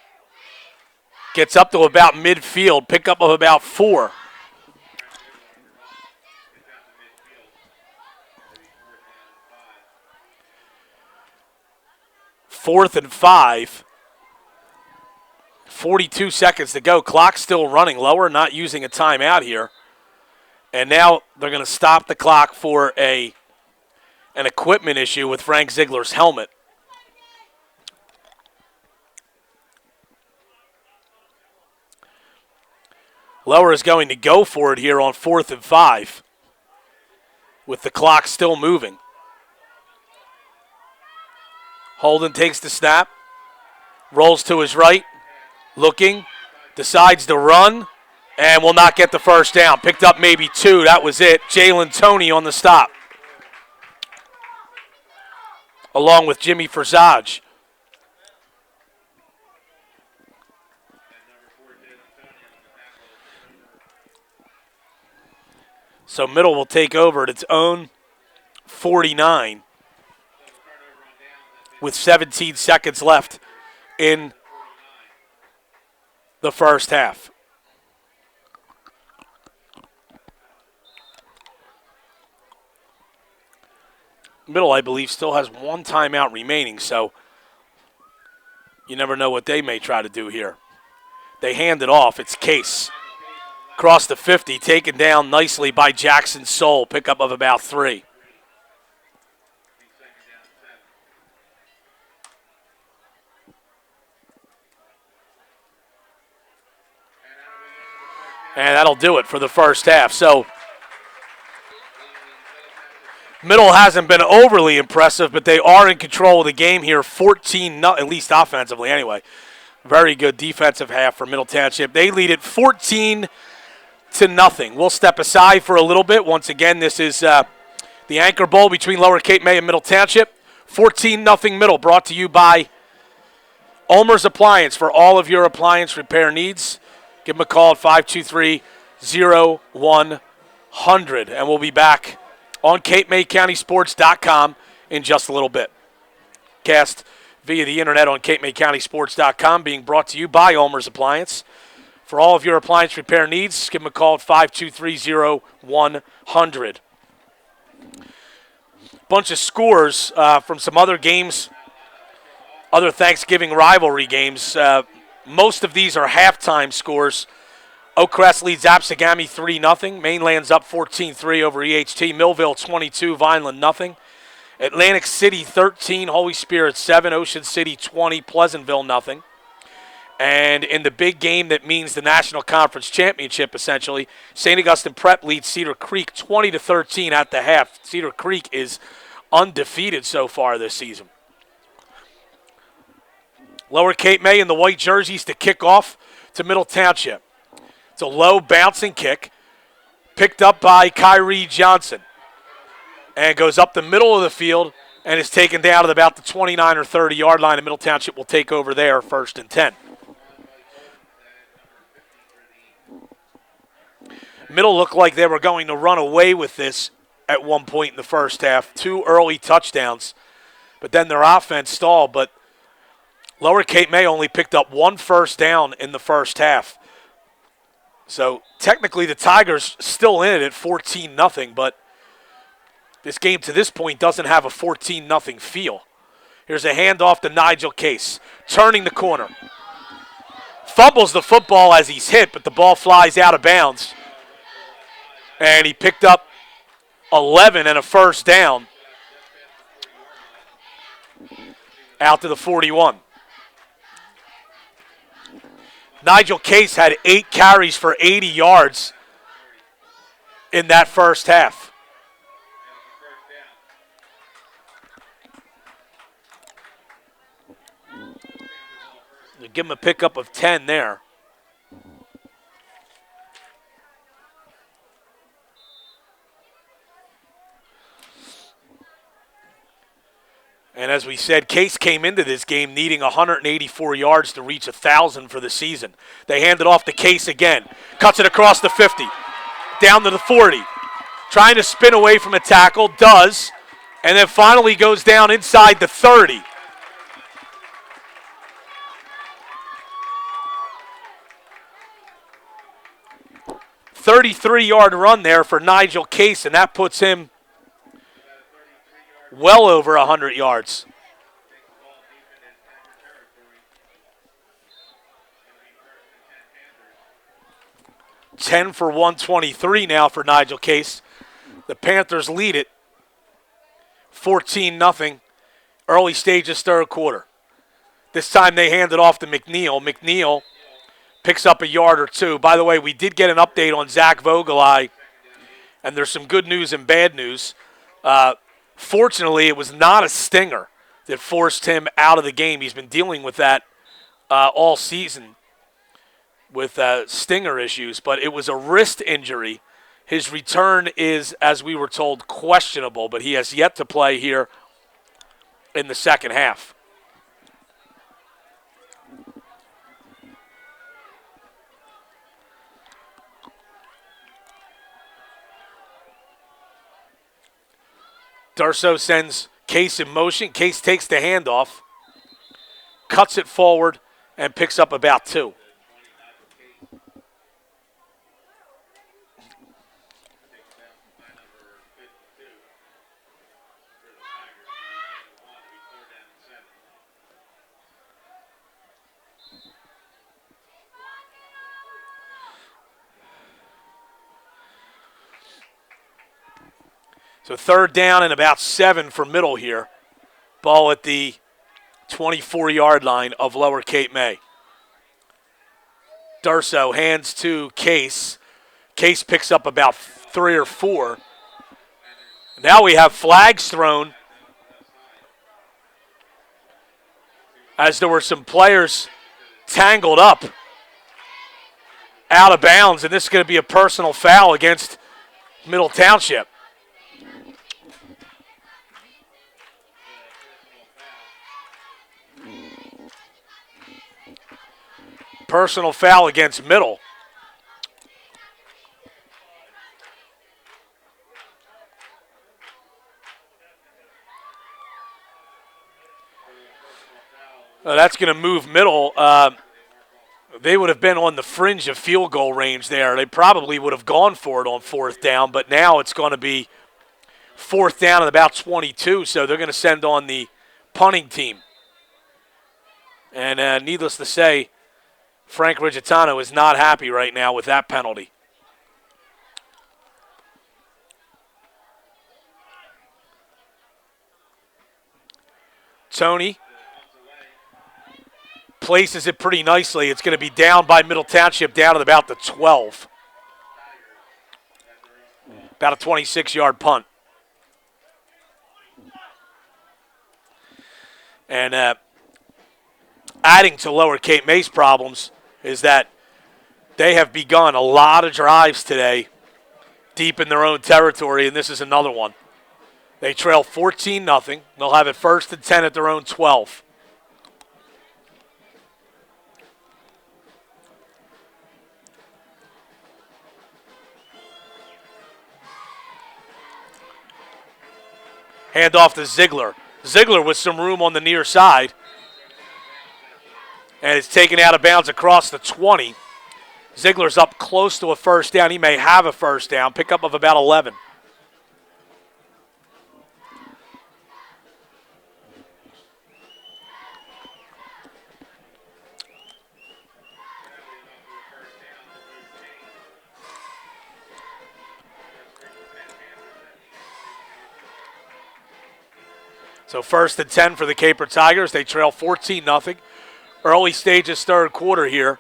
Gets up to about midfield, pickup of about 4. Fourth and 5. 42 seconds to go. Clock still running. Lower not using a timeout here. And now they're going to stop the clock for an equipment issue with Frank Ziegler's helmet. Lower is going to go for it here on 4th and 5 with the clock still moving. Holden takes the snap, rolls to his right, looking, decides to run, and will not get the first down. Picked up maybe 2, that was it. Jalen Toney on the stop, along with Jimmy Forsage. So Middle will take over at its own 49 with 17 seconds left in the first half. Middle, I believe, still has 1 timeout remaining, so you never know what they may try to do here. They hand it off. It's Case. Across the 50, taken down nicely by Jackson Soul. Pickup of about 3. And that'll do it for the first half. So Middle hasn't been overly impressive, but they are in control of the game here, 14, at least offensively anyway. Very good defensive half for Middle Township. They lead it 14-0. We'll step aside for a little bit. Once again, this is the Anchor Bowl between Lower Cape May and Middle Township. 14-0 Middle, brought to you by Ulmer's Appliance for all of your appliance repair needs. Give them a call at 523-0100, and we'll be back on CapeMayCountySports.com in just a little bit. Cast via the internet on CapeMayCountySports.com, being brought to you by Ulmer's Appliance. For all of your appliance repair needs, give them a call at 523-0100. Bunch of scores from some other games, other Thanksgiving rivalry games. Most of these are halftime scores. Oak Crest leads Absegami 3-0. Mainland's up 14-3 over EHT. Millville 22, Vineland nothing. Atlantic City 13, Holy Spirit 7, Ocean City 20, Pleasantville nothing. And in the big game that means the National Conference Championship, essentially, St. Augustine Prep leads Cedar Creek 20-13 at the half. Cedar Creek is undefeated so far this season. Lower Cape May in the white jerseys to kick off to Middle Township. It's a low bouncing kick picked up by Kyrie Johnson and goes up the middle of the field and is taken down at about the 29 or 30 yard line, and Middle Township will take over there, 1st and 10. Middle looked like they were going to run away with this at one point in the first half. 2 early touchdowns, but then their offense stalled. But Lower Cape May only picked up 1 first down in the first half. So technically the Tigers still in it at 14-0, but this game to this point doesn't have a 14-0 feel. Here's a handoff to Nigel Case, turning the corner. Fumbles the football as he's hit, but the ball flies out of bounds. And he picked up 11 and a first down out to the 41. Nigel Case had 8 carries for 80 yards in that first half. They give him a pickup of 10 there. And as we said, Case came into this game needing 184 yards to reach 1,000 for the season. They hand it off to Case again. Cuts it across the 50. Down to the 40. Trying to spin away from a tackle. Does. And then finally goes down inside the 30. $33-yard run there for Nigel Case, and that puts him well over 100 yards. $10 for 123 now for Nigel Case. The Panthers lead it 14-0, early stages, third quarter. This time they hand it off to McNeil. McNeil picks up a yard or 2. By the way, we did get an update on Zach Vogelai, and there's some good news and bad news. Fortunately, it was not a stinger that forced him out of the game. He's been dealing with that all season with stinger issues, but it was a wrist injury. His return is, as we were told, questionable, but he has yet to play here in the second half. Darso sends Case in motion. Case takes the handoff, cuts it forward, and picks up about 2. So third down and about 7 for Middle here. Ball at the 24-yard line of Lower Cape May. Darso hands to Case. Case picks up about 3 or 4. Now we have flags thrown as there were some players tangled up out of bounds, and this is going to be a personal foul against Middle Township. Personal foul against Middle. That's going to move Middle. They would have been on the fringe of field goal range there. They probably would have gone for it on fourth down, but now it's going to be fourth down at about 22, so they're going to send on the punting team. And needless to say, Frank Rigitano is not happy right now with that penalty. Tony places it pretty nicely. It's going to be down by Middle Township, down at about the 12. About a 26-yard punt. And adding to Lower Cape May's problems is that they have begun a lot of drives today deep in their own territory, and this is another one. They trail 14-0. They'll have it 1st and 10 at their own 12. Hand off to Ziegler. Ziegler with some room on the near side. And it's taken out of bounds across the 20. Ziegler's up close to a first down. He may have a first down. Pickup of about 11. So 1st and 10 for the Caper Tigers. They trail 14-0. Early stages, third quarter here.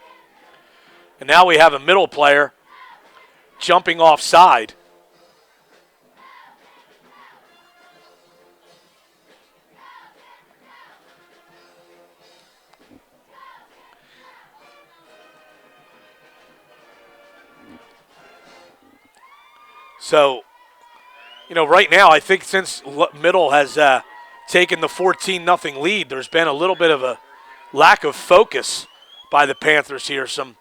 And now we have a Middle player jumping offside. So, right now, I think since Middle has taken the 14-0 lead, there's been a little bit of a lack of focus by the Panthers here. Some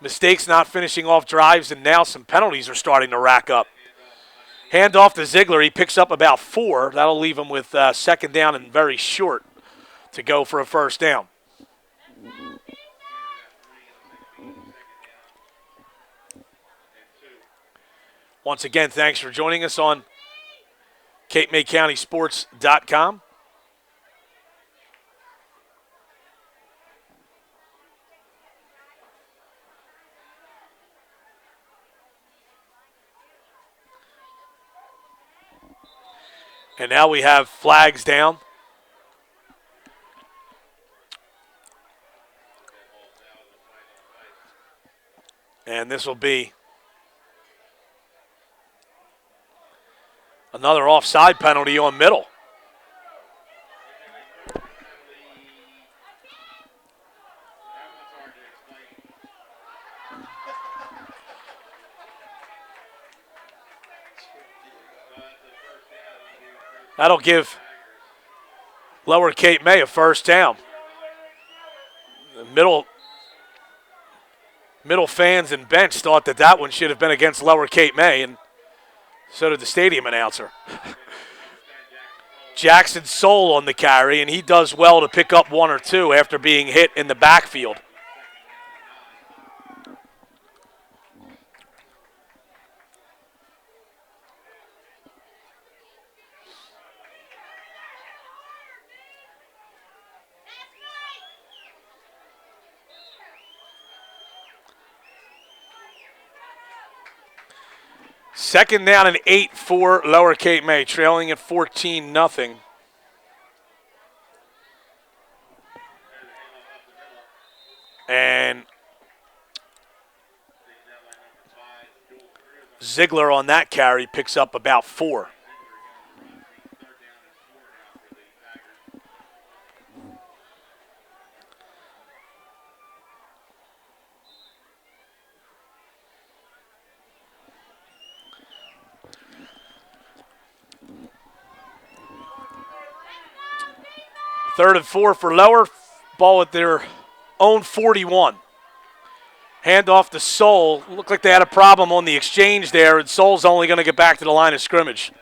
mistakes not finishing off drives, and now some penalties are starting to rack up. Hand off to Ziegler. He picks up about 4. That'll leave him with second down and very short to go for a first down. Once again, thanks for joining us on CapeMayCountySports.com. And now we have flags down. And this will be another offside penalty on Middle. That'll give Lower Cape May a first down. The Middle fans and bench thought that one should have been against Lower Cape May, and so did the stadium announcer. Jackson Soul on the carry, and he does well to pick up 1 or 2 after being hit in the backfield. Second down and 8 for Lower Cape May, trailing at 14-0. And Ziegler on that carry picks up about 4. 3rd and 4 for Lower. Ball at their own 41. Hand off to Soule. Looked like they had a problem on the exchange there, and Soule's only going to get back to the line of scrimmage.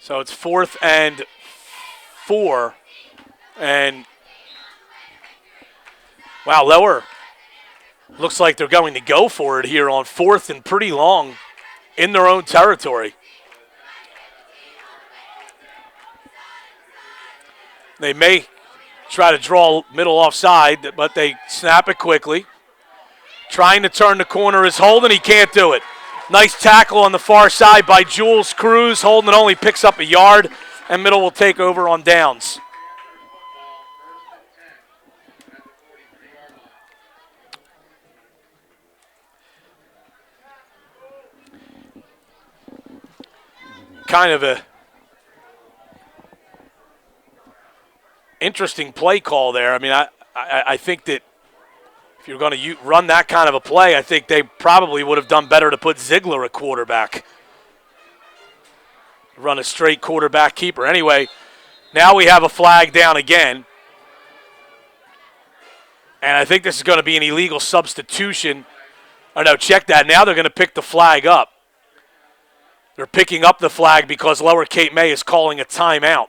So it's 4th and 4. And, wow, Lower looks like they're going to go for it here on 4th and pretty long in their own territory. They may try to draw middle offside, but they snap it quickly. Trying to turn the corner is Holden. He can't do it. Nice tackle on the far side by Jules Cruz. Holden only picks up a yard, and Middle will take over on downs. Kind of a interesting play call there. I mean, I think that if you're going to run that kind of a play, I think they probably would have done better to put Ziegler at quarterback. Run a straight quarterback keeper. Anyway, now we have a flag down again. And I think this is going to be an illegal substitution. Oh, no, check that. Now they're going to pick the flag up. They're picking up the flag because Lower Cape May is calling a timeout.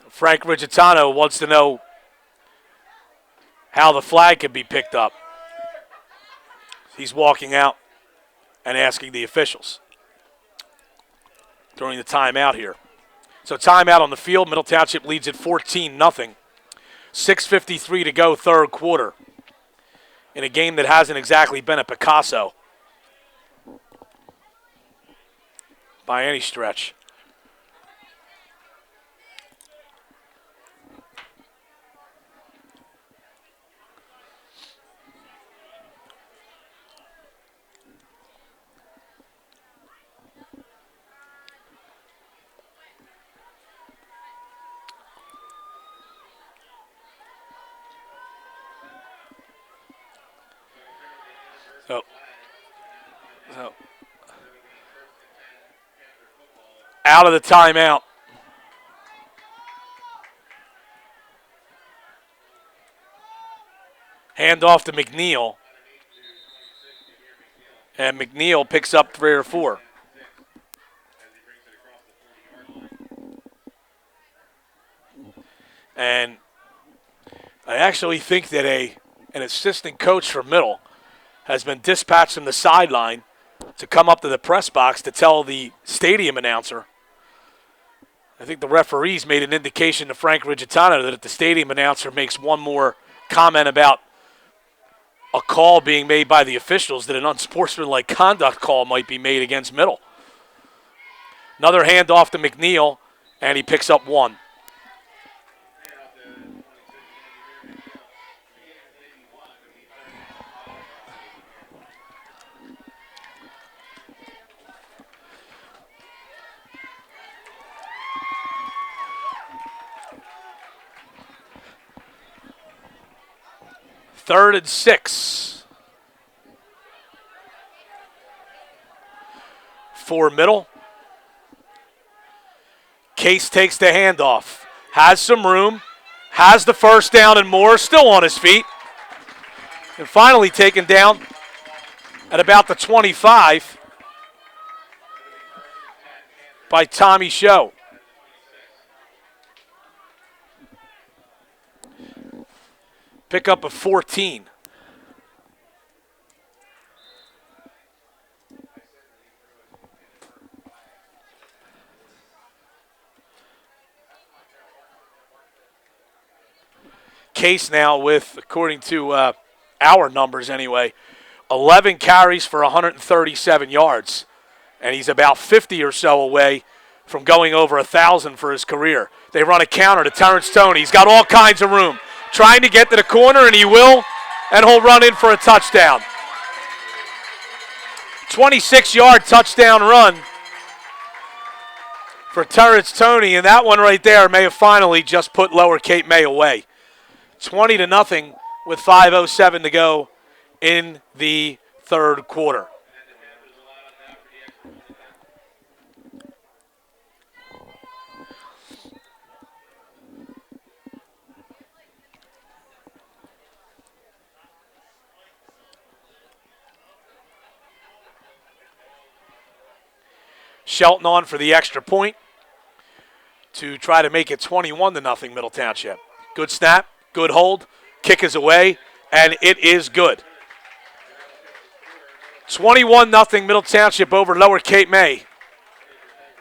Frank Rigitano wants to know how the flag can be picked up. He's walking out and asking the officials during the timeout here. So timeout on the field. Middle Township leads at 14-0. 6:53 to go, third quarter, in a game that hasn't exactly been a Picasso by any stretch. So out of the timeout. Hand off to McNeil. And McNeil picks up 3 or 4. And I actually think that an assistant coach for Middle has been dispatched from the sideline to come up to the press box to tell the stadium announcer. I think the referees made an indication to Frank Rigitano that if the stadium announcer makes one more comment about a call being made by the officials, that an unsportsmanlike conduct call might be made against Middle. Another handoff to McNeil, and he picks up 1. Third and 6 for Middle. Case takes the handoff. Has some room. Has the first down and more. Still on his feet. And finally taken down at about the 25 by Tommy Show. Pick up a 14. Case now with, according to our numbers anyway, 11 carries for 137 yards. And he's about 50 or so away from going over 1,000 for his career. They run a counter to Terrence Toney. He's got all kinds of room. Trying to get to the corner, and he will, and he'll run in for a touchdown. 26-yard touchdown run for Terrence Toney, and that one right there may have finally just put Lower Cape May away. 20-0 with 5:07 to go in the third quarter. Shelton on for the extra point to try to make it 21-0 Middle Township. Good snap, good hold, kick is away, and it is good. 21-0 Middle Township over Lower Cape May.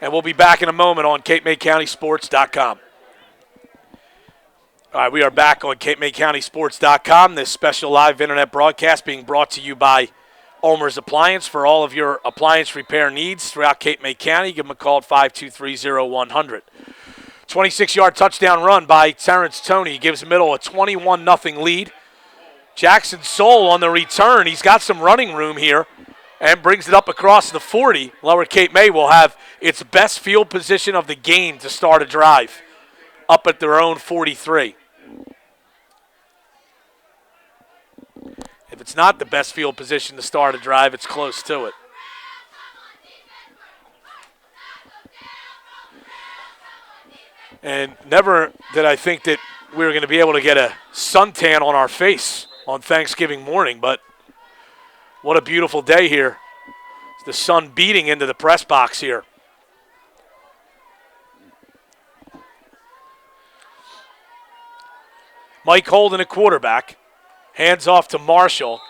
And we'll be back in a moment on CapeMayCountySports.com. All right, we are back on CapeMayCountySports.com. This special live internet broadcast being brought to you by Ulmer's Appliance. For all of your appliance repair needs throughout Cape May County, give them a call at 523-0100. 26-yard touchdown run by Terrence Toney gives Middle a 21-0 lead. Jackson Soul on the return. He's got some running room here and brings it up across the 40. Lower Cape May will have its best field position of the game to start a drive up at their own 43. If it's not the best field position to start a drive, it's close to it. And never did I think that we were going to be able to get a suntan on our face on Thanksgiving morning, but what a beautiful day here. The sun beating into the press box here. Mike Holden, a quarterback. Hands off to Marshall.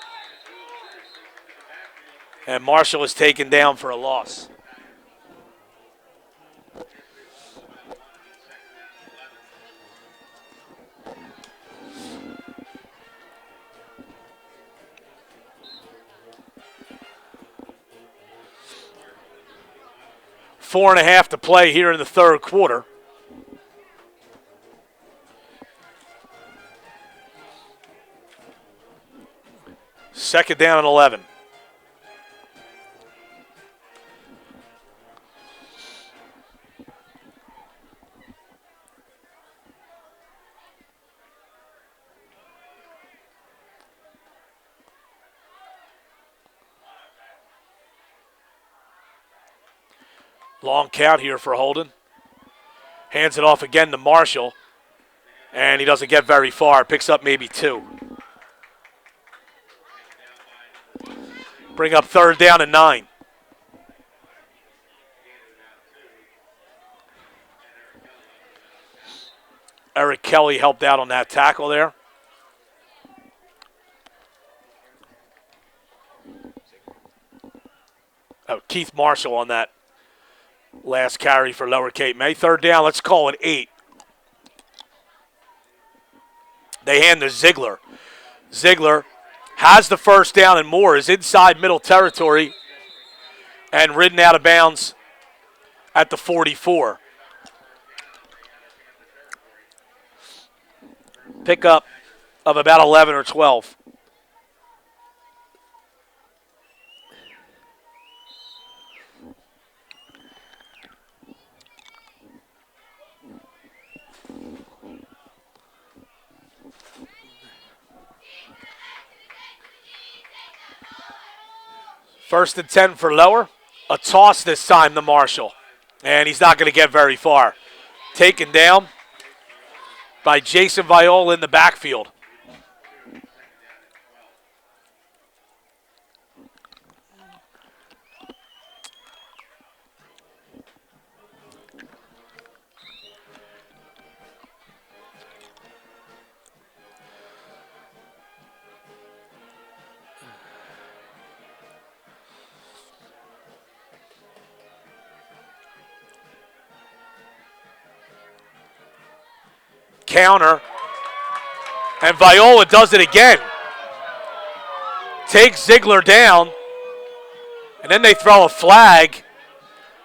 And Marshall is taken down for a loss. Four and a half to play here in the third quarter. Second down and 11. Long count here for Holden. Hands it off again to Marshall. And he doesn't get very far. Picks up maybe 2. Bring up third down and 9. Eric Kelly helped out on that tackle there. Oh, Keith Marshall on that last carry for Lower Cape May. Third down, let's call it 8. They hand to Ziegler. Ziegler has the first down and more, is inside middle territory and ridden out of bounds at the 44. Pickup of about 11 or 12. First and 10 for Lower. A toss this time to Marshall. And he's not going to get very far. Taken down by Jason Viola in the backfield. Counter, and Viola does it again. Takes Ziegler down, and then they throw a flag,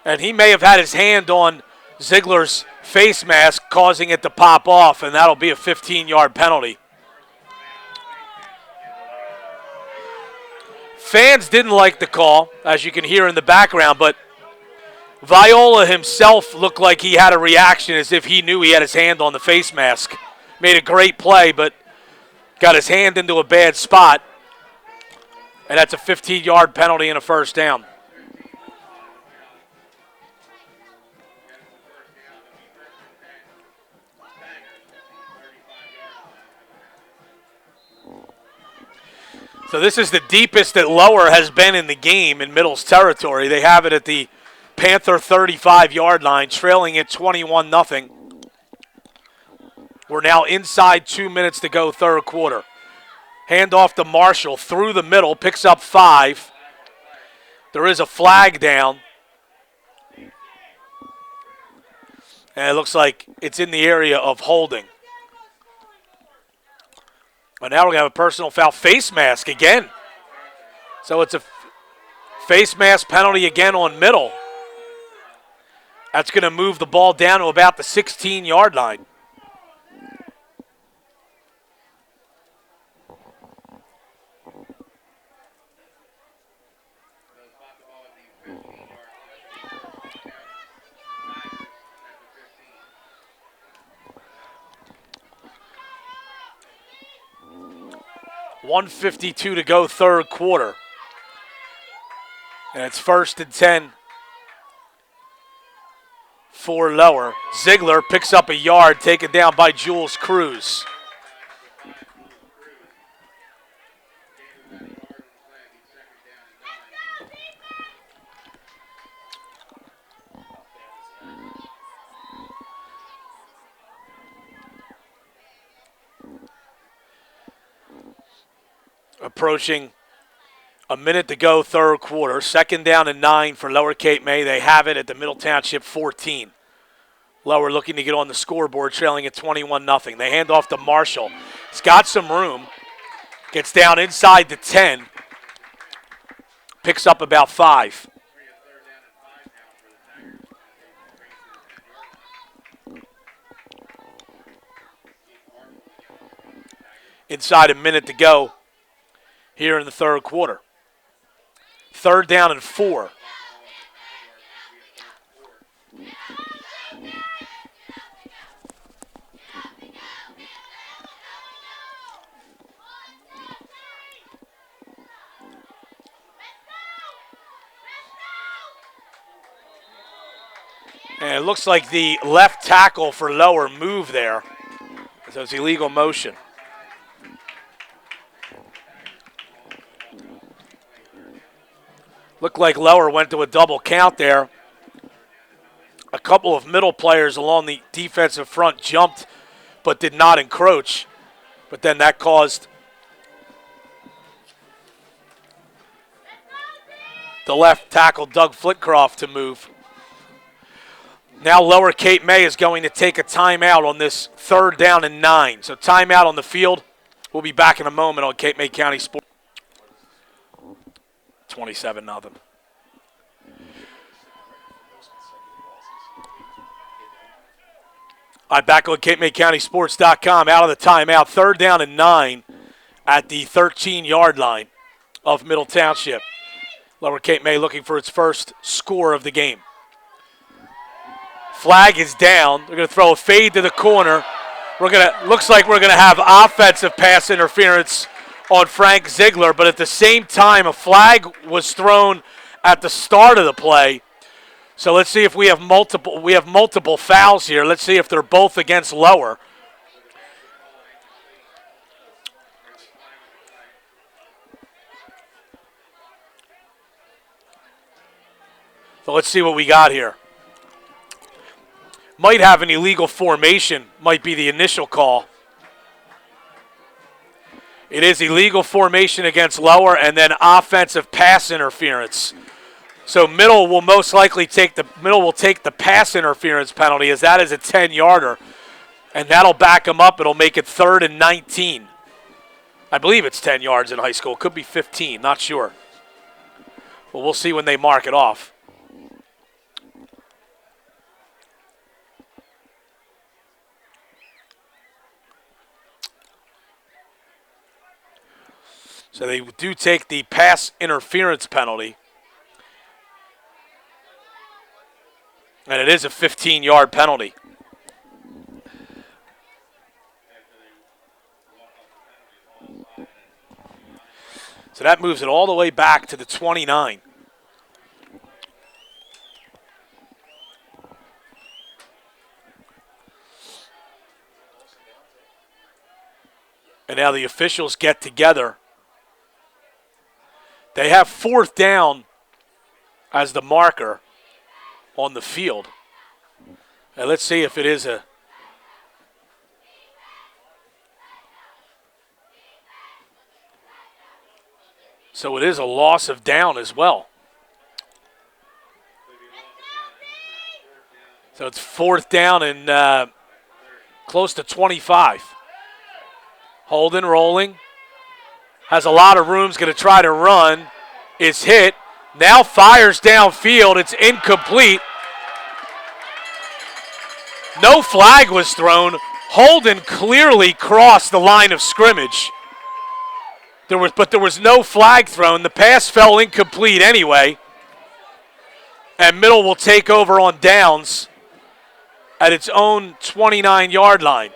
and he may have had his hand on Ziegler's face mask, causing it to pop off, and that'll be a 15-yard penalty. Fans didn't like the call, as you can hear in the background, but Viola himself looked like he had a reaction as if he knew he had his hand on the face mask. Made a great play, but got his hand into a bad spot. And that's a 15-yard penalty and a first down. So this is the deepest that Lower has been in the game in Middle's territory. They have it at the Panther 35-yard line, trailing it 21-0. We're now inside 2 minutes to go, third quarter. Handoff to Marshall through the middle, picks up 5. There is a flag down. And it looks like it's in the area of holding. But now we're going to have a personal foul. Face mask again. So it's a face mask penalty again on Middle. That's going to move the ball down to about the 16-yard line. .152 to go, third quarter. And it's 1st and 10 for Lower. Ziegler picks up a yard, taken down by Jules Cruz. Approaching a minute to go, third quarter. 2nd down and 9 for Lower Cape May. They have it at the Middle Township 14. Lower looking to get on the scoreboard, trailing at 21-0. They hand off to Marshall. He's got some room. Gets down inside the 10. Picks up about 5. Inside a minute to go here in the third quarter. 3rd down and 4. And it looks like the left tackle for Lower moved there. So it's illegal motion. Looked like Lower went to a double count there. A couple of Middle players along the defensive front jumped but did not encroach. But then that caused the left tackle, Doug Flitcroft, to move. Now Lower Cape May is going to take a timeout on this 3rd down and 9. So timeout on the field. We'll be back in a moment on Cape May County Sports. 27-0. All right, back on CapeMayCountySports.com. Out of the timeout, 3rd down and 9 at the 13-yard line of Middle Township. Lower Cape May looking for its first score of the game. Flag is down. They're going to throw a fade to the corner. Looks like we're going to have offensive pass interference on Frank Ziegler, but at the same time, a flag was thrown at the start of the play. So let's see if we have multiple fouls here. Let's see if they're both against Lower. So let's see what we got here. Might have an illegal formation, might be the initial call. It is illegal formation against Lower and then offensive pass interference. So Middle will most likely take the pass interference penalty, as that is a 10-yarder. And that'll back them up. It'll make it 3rd and 19. I believe it's 10 yards in high school. Could be 15, not sure. But we'll see when they mark it off. So they do take the pass interference penalty. And it is a 15-yard penalty. So that moves it all the way back to the 29. And now the officials get together. They have 4th down as the marker on the field. And let's see if it is a... So it is a loss of down as well. So it's 4th down and close to 25. Holden rolling. Has a lot of room, going to try to run. Is hit. Now fires downfield. It's incomplete. No flag was thrown. Holden clearly crossed the line of scrimmage. But there was no flag thrown. The pass fell incomplete anyway. And Middle will take over on downs at its own 29-yard line.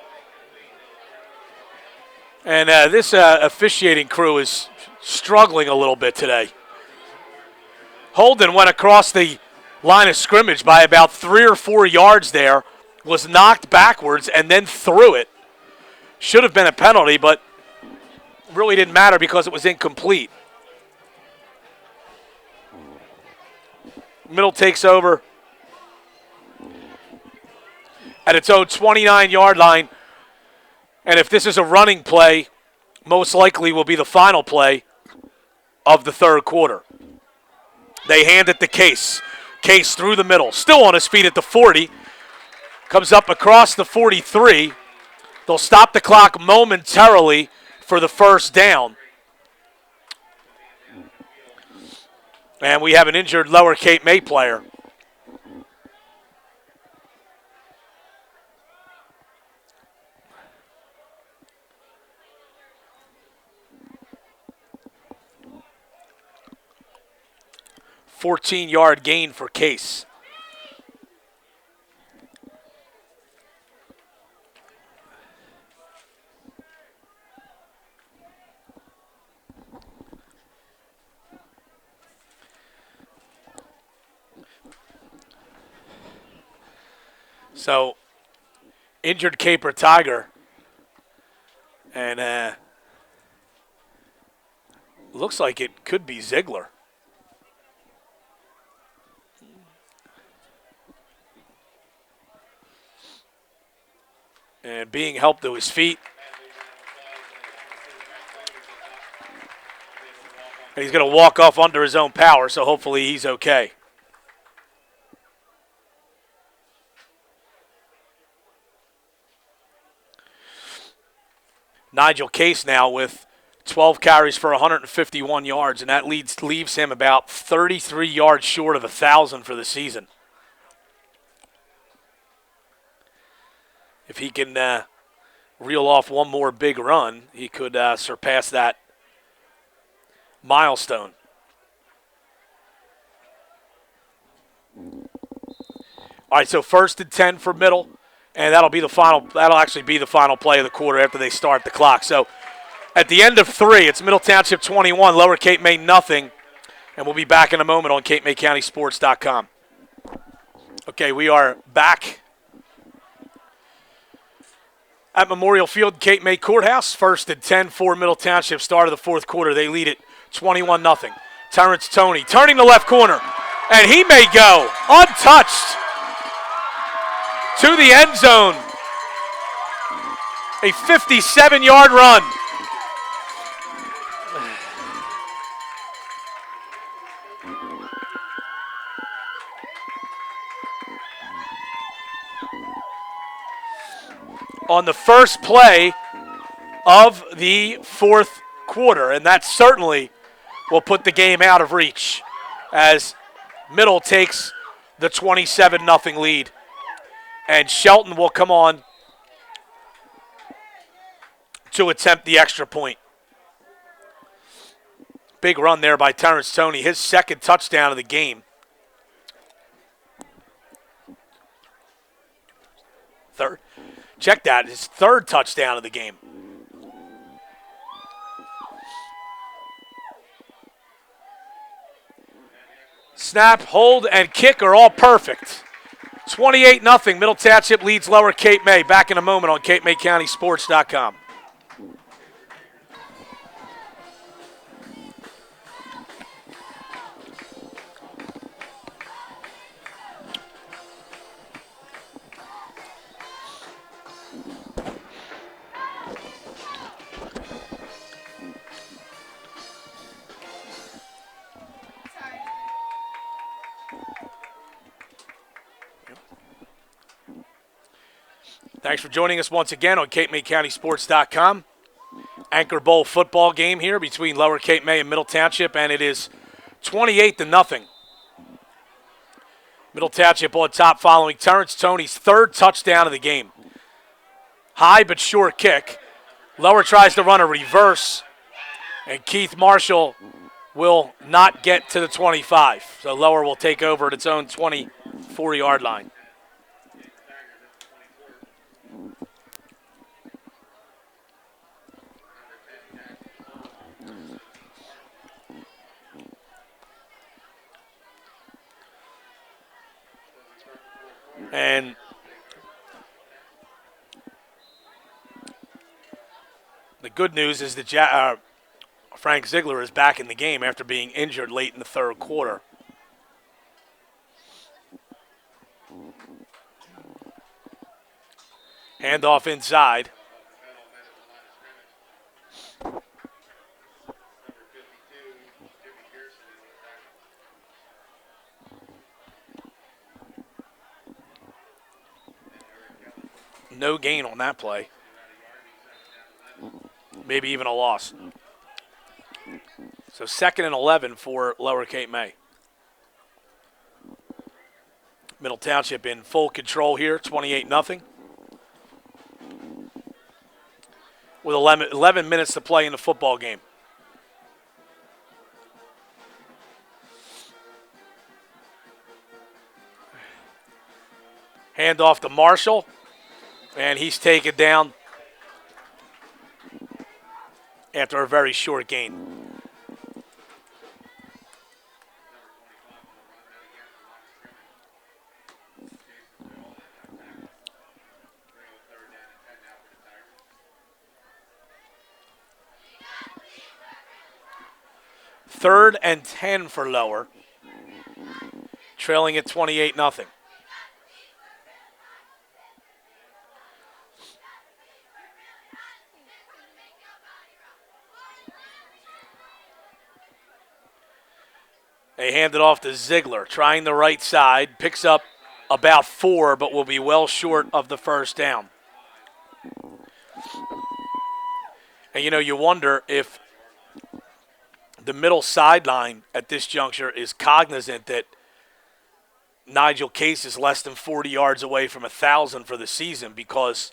And this officiating crew is struggling a little bit today. Holden went across the line of scrimmage by about 3 or 4 yards there, was knocked backwards, and then threw it. Should have been a penalty, but really didn't matter because it was incomplete. Middle takes over at its own 29-yard line. And if this is a running play, most likely will be the final play of the third quarter. They hand it to Case. Case through the middle, still on his feet at the 40. Comes up across the 43. They'll stop the clock momentarily for the first down. And we have an injured Lower Cape May player. $14-yard gain for Case. So, injured Caper Tiger. And looks like it could be Ziegler. And being helped to his feet. And he's going to walk off under his own power, so hopefully he's okay. Nigel Case now with 12 carries for 151 yards, and that leaves him about 33 yards short of 1,000 for the season. If he can reel off one more big run, he could surpass that milestone. All right, so 1st and 10 for Middle, and that'll actually be the final play of the quarter after they start the clock. So at the end of 3, it's Middle Township 21, Lower Cape May nothing, and we'll be back in a moment on CapeMayCountySports.com. Okay, we are back at Memorial Field, Cape May Courthouse. 1st and 10 for Middle Township. Start of the fourth quarter. They lead it 21-0. Terrence Toney turning the left corner, and he may go untouched to the end zone. A 57-yard run. On the first play of the fourth quarter, and that certainly will put the game out of reach as Middle takes the 27-0 lead. And Shelton will come on to attempt the extra point. Big run there by Terrence Toney, his second touchdown of the game. Third. Check that, his third touchdown of the game. Snap, hold, and kick are all perfect. 28-0. Middle Township leads Lower Cape May. Back in a moment on CapeMayCountySports.com. Thanks for joining us once again on CapeMayCountySports.com. Anchor Bowl football game here between Lower Cape May and Middle Township, and it is 28-0. Middle Township on top following Terrence Toney's third touchdown of the game. High but short kick. Lower tries to run a reverse, and Keith Marshall will not get to the 25. So Lower will take over at its own 24-yard line. And the good news is that Frank Ziegler is back in the game after being injured late in the third quarter. Handoff inside. No gain on that play. Maybe even a loss. So 2nd and 11 for Lower Cape May. Middle Township in full control here, 28-0. With 11 minutes to play in the football game. Hand off to Marshall. And he's taken down after a very short gain. Third and 10 for Lower, trailing at 28-0. They hand it off to Ziegler, trying the right side, picks up about 4, but will be well short of the first down. And, you wonder if the middle sideline at this juncture is cognizant that Nigel Case is less than 40 yards away from 1,000 for the season, because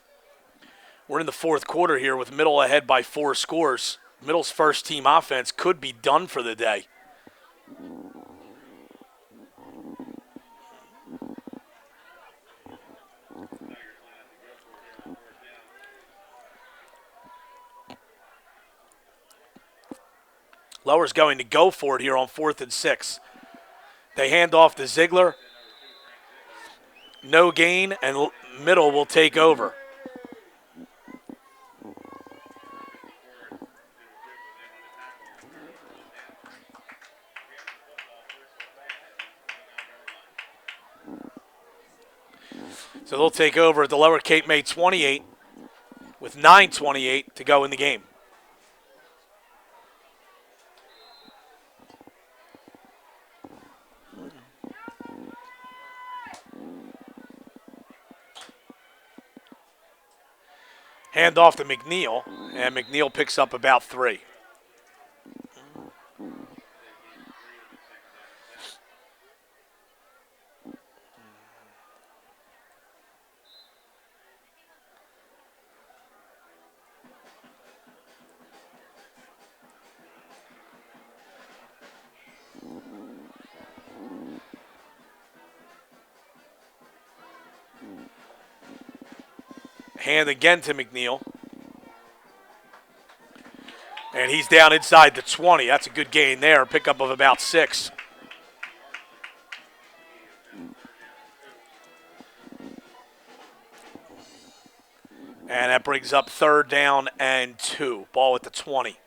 we're in the fourth quarter here with Middle ahead by 4 scores. Middle's first team offense could be done for the day. Lower's going to go for it here on 4th and 6. They hand off to Ziegler. No gain, and Middle will take over. So they'll take over at the Lower Cape May 28 with 9:28 to go in the game. Hand off to McNeil, and McNeil picks up about 3. Hand again to McNeil. And he's down inside the 20. That's a good gain there. Pickup of about 6. And that brings up 3rd down and 2. Ball at the 20.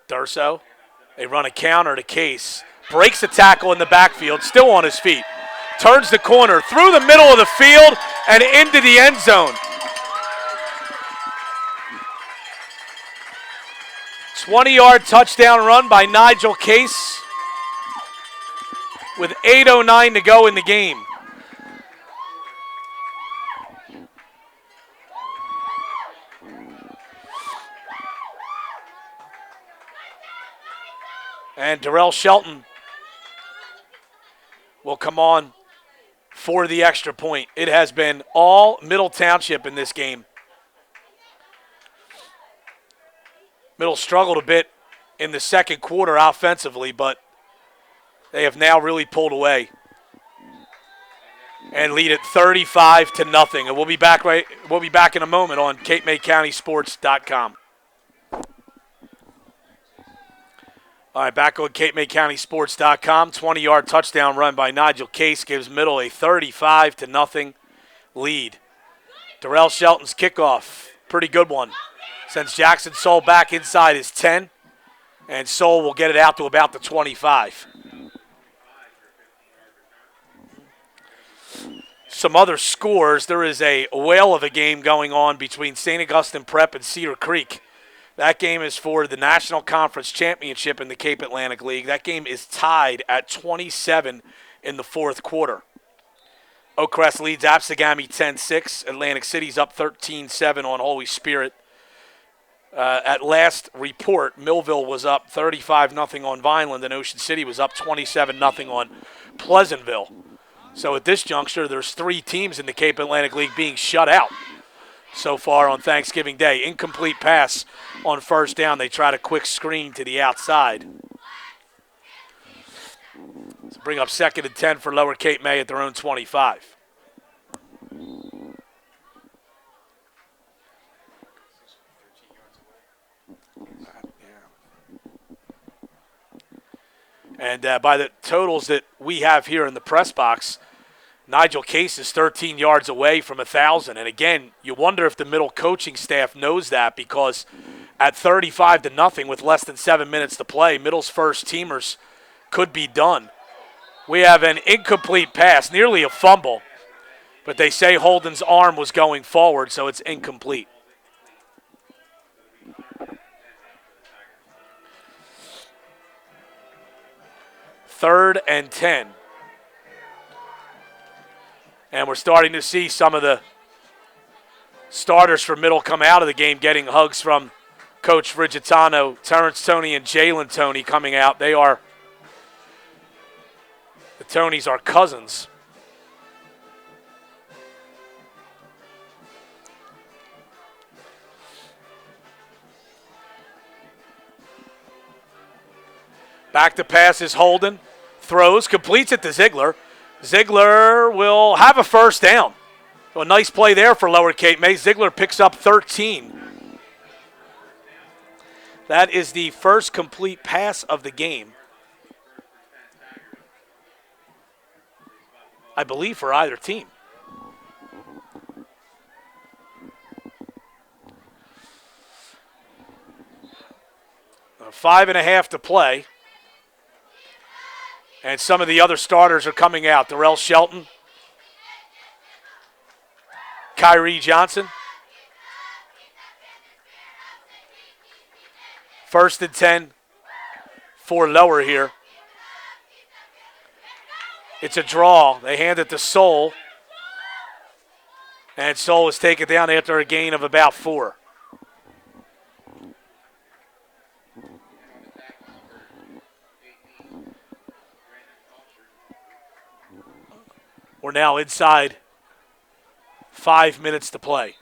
Durso, they run a counter to Case. Breaks the tackle in the backfield, still on his feet. Turns the corner, through the middle of the field, and into the end zone. 20-yard touchdown run by Nigel Case with 8:09 to go in the game. And Darrell Shelton will come on for the extra point. It has been all Middle Township in this game. Middle struggled a bit in the second quarter offensively, but they have now really pulled away and lead it 35-0. And we'll be back in a moment on CapeMayCountySports.com. All right, back on CapeMayCountySports.com. 20-yard touchdown run by Nigel Case gives Middle a 35-0 lead. Darrell Shelton's kickoff, pretty good one. Sends Jackson Soul back inside his 10, and Soul will get it out to about the 25. Some other scores. There is a whale of a game going on between St. Augustine Prep and Cedar Creek. That game is for the National Conference Championship in the Cape Atlantic League. That game is tied at 27 in the 4th quarter. Oak Crest leads Absegami 10-6. Atlantic City's up 13-7 on Holy Spirit. At last report, Millville was up 35-0 on Vineland, and Ocean City was up 27-0 on Pleasantville. So at this juncture, there's 3 teams in the Cape Atlantic League being shut out so far on Thanksgiving Day. Incomplete pass on 1st down. They tried a quick screen to the outside. So bring up 2nd and 10 for Lower Cape May at their own 25. And by the totals that we have here in the press box, Nigel Case is 13 yards away from 1,000. And again, you wonder if the Middle coaching staff knows that, because at 35-0 with less than 7 minutes to play, Middle's first teamers could be done. We have an incomplete pass, nearly a fumble, but they say Holden's arm was going forward, so it's incomplete. Third and 10. And we're starting to see some of the starters for Middle come out of the game, getting hugs from Coach Frigitano. Terrence Toney and Jalen Toney coming out. The Toneys are cousins. Back to pass is Holden. Throws, completes it to Ziegler. Ziegler will have a 1st down. So a nice play there for Lower Cape May. Ziegler picks up 13. That is the first complete pass of the game, I believe, for either team. A 5.5 to play. And some of the other starters are coming out. Darrell Shelton, Kyrie Johnson. 1st and 10 for Lower here. It's a draw. They hand it to Soul. And Soul is taken down after a gain of about 4. We're now inside 5 minutes to play.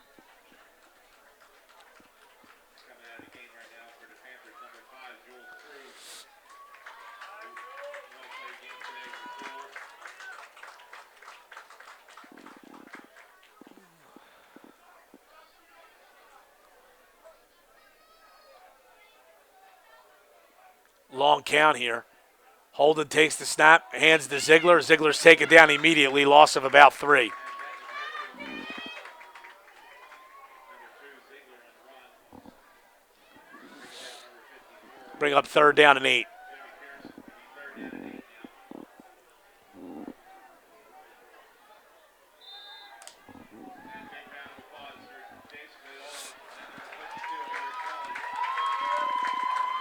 Long count here. Holden takes the snap, hands to Ziegler. Ziegler's taken down immediately, loss of about 3. Bring up 3rd down and 8.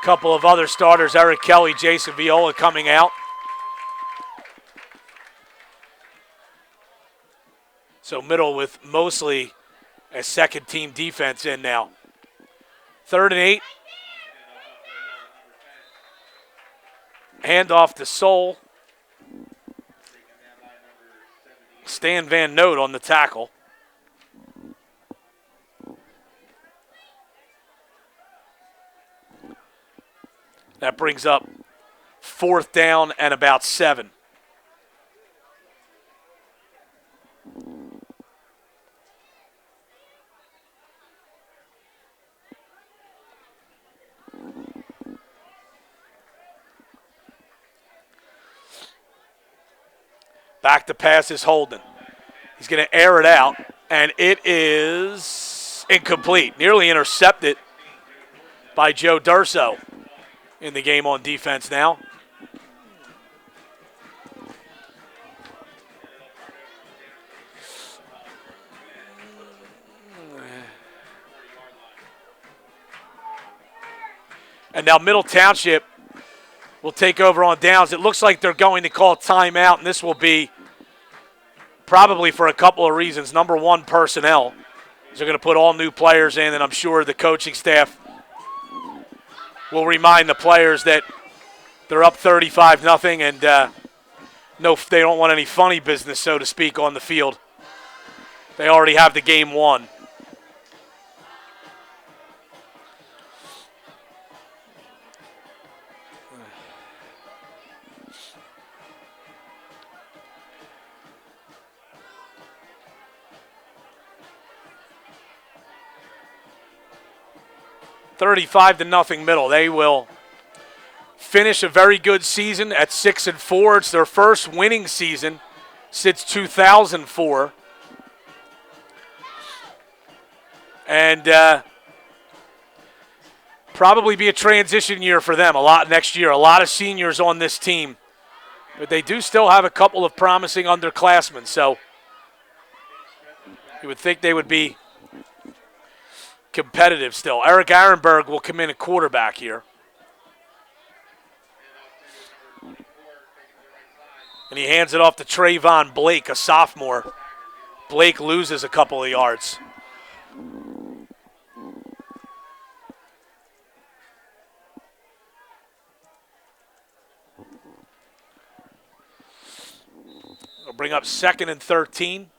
Couple of other starters, Eric Kelly, Jason Viola coming out. So middle with mostly a second-team defense in now. 3rd and 8. Handoff to Soul. Stan Van Note on the tackle. That brings up 4th down and about 7. Back to pass is Holden. He's going to air it out, and it is incomplete. Nearly intercepted by Joe Durso in the game on defense now. And now Middle Township will take over on downs. It looks like they're going to call timeout, and this will be probably for a couple of reasons. Number one, personnel. They're going to put all new players in, and I'm sure the coaching staff will remind the players that they're up 35-0, and no, they don't want any funny business, so to speak, on the field. They already have the game won. $35-0 Middle. They will finish a very good season at 6-4. It's their first winning season since 2004. And probably be a transition year for them a lot next year. A lot of seniors on this team. But they do still have a couple of promising underclassmen, so you would think they would be competitive still. Eric Arenberg will come in at quarterback here. And he hands it off to Trayvon Blake, a sophomore. Blake loses a couple of yards. We'll bring up 2nd and 13.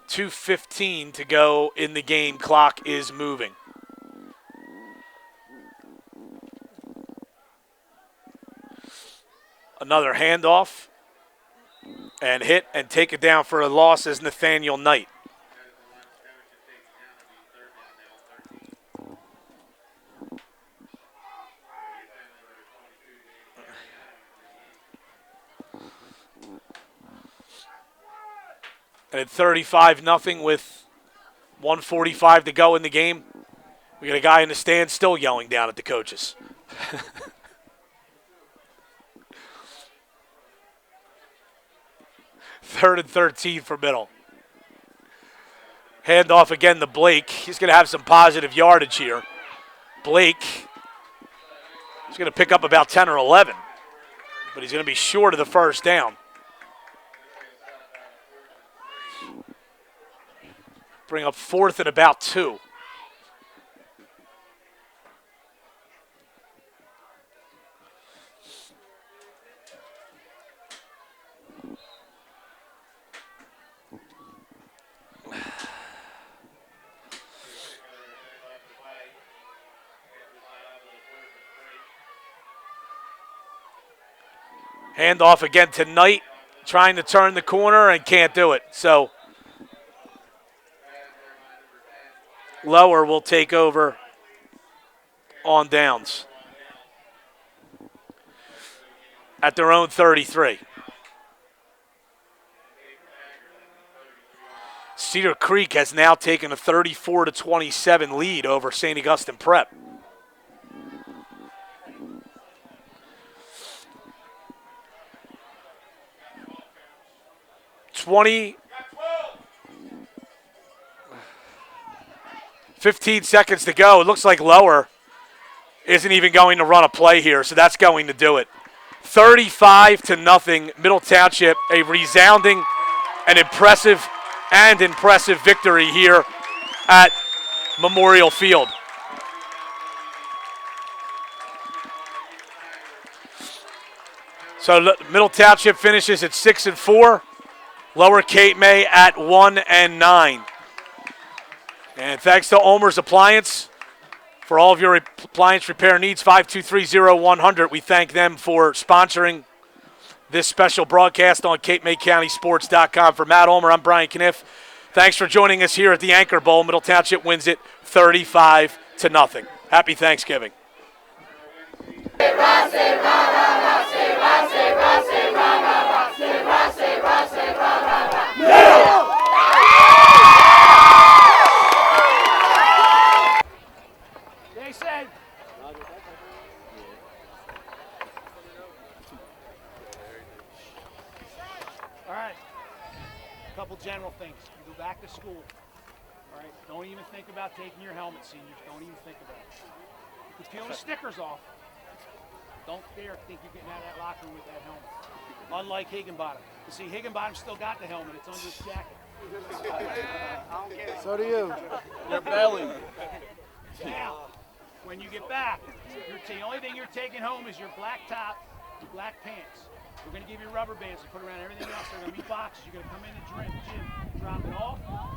.2:15 to go in the game. Clock is moving. Another handoff and hit and take it down for a loss is Nathaniel Knight. And at 35-0 with 1:45 to go in the game, we got a guy in the stand still yelling down at the coaches. Third and 13 for Middle. Handoff again to Blake. He's going to have some positive yardage here. Blake is going to pick up about 10 or 11, but he's going to be short of the first down. Bring up 4th and about 2. Handoff again to Knight, trying to turn the corner and can't do it. So Lower will take over on downs at their own 33. Cedar Creek has now taken a 34-27 lead over St. Augustine Prep. $15 seconds to go. It looks like Lower isn't even going to run a play here, so that's going to do it. 35-0, Middle Township, a resounding and impressive victory here at Memorial Field. So Middle Township finishes at 6-4. Lower Cape May at 1-9. And thanks to Omer's Appliance for all of your appliance repair needs, 523-0100. We thank them for sponsoring this special broadcast on CapeMayCountySports.com. For Matt Omer, I'm Brian Kniff. Thanks for joining us here at the Anchor Bowl. Middle Township wins it 35-0. Happy Thanksgiving. They said. All right. A couple general things. You go back to school. All right. Don't even think about taking your helmet, seniors. Don't even think about it. You can peel the stickers off. Don't dare think you're getting out of that locker room with that helmet. Unlike Higginbottom. You see, Higginbottom still got the helmet. It's under his jacket. So do you. Your belly. Now, when you get back, the only thing you're taking home is your black top, your black pants. We're going to give you rubber bands to put around everything else. They're going to be boxes. You're going to come in the gym, drop it off, all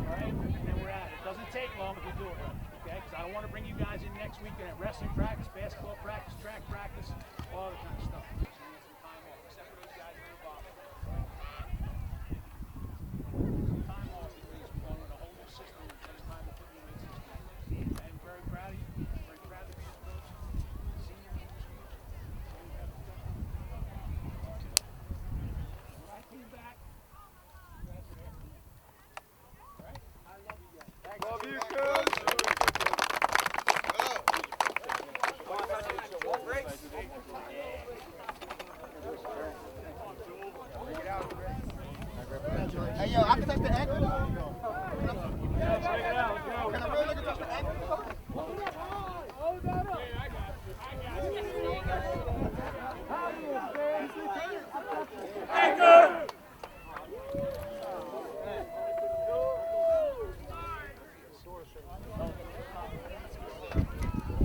right, and then we're at it. It doesn't take long if we do it right, okay? Because I don't want to bring you guys in next week and have wrestling practice, basketball practice, track practice, all the kind of stuff. So we get some time off, except for those guys that are involved. Some time off because we're going with a whole new system and it takes time to put you in the system. I'm very proud of you. Very proud to be a coach. Senior in the school. When I came back, you guys were after me. All right? I love you guys. Love you, coach. Hey, yo, I can touch the ankle. Can I really look at touch the ankle?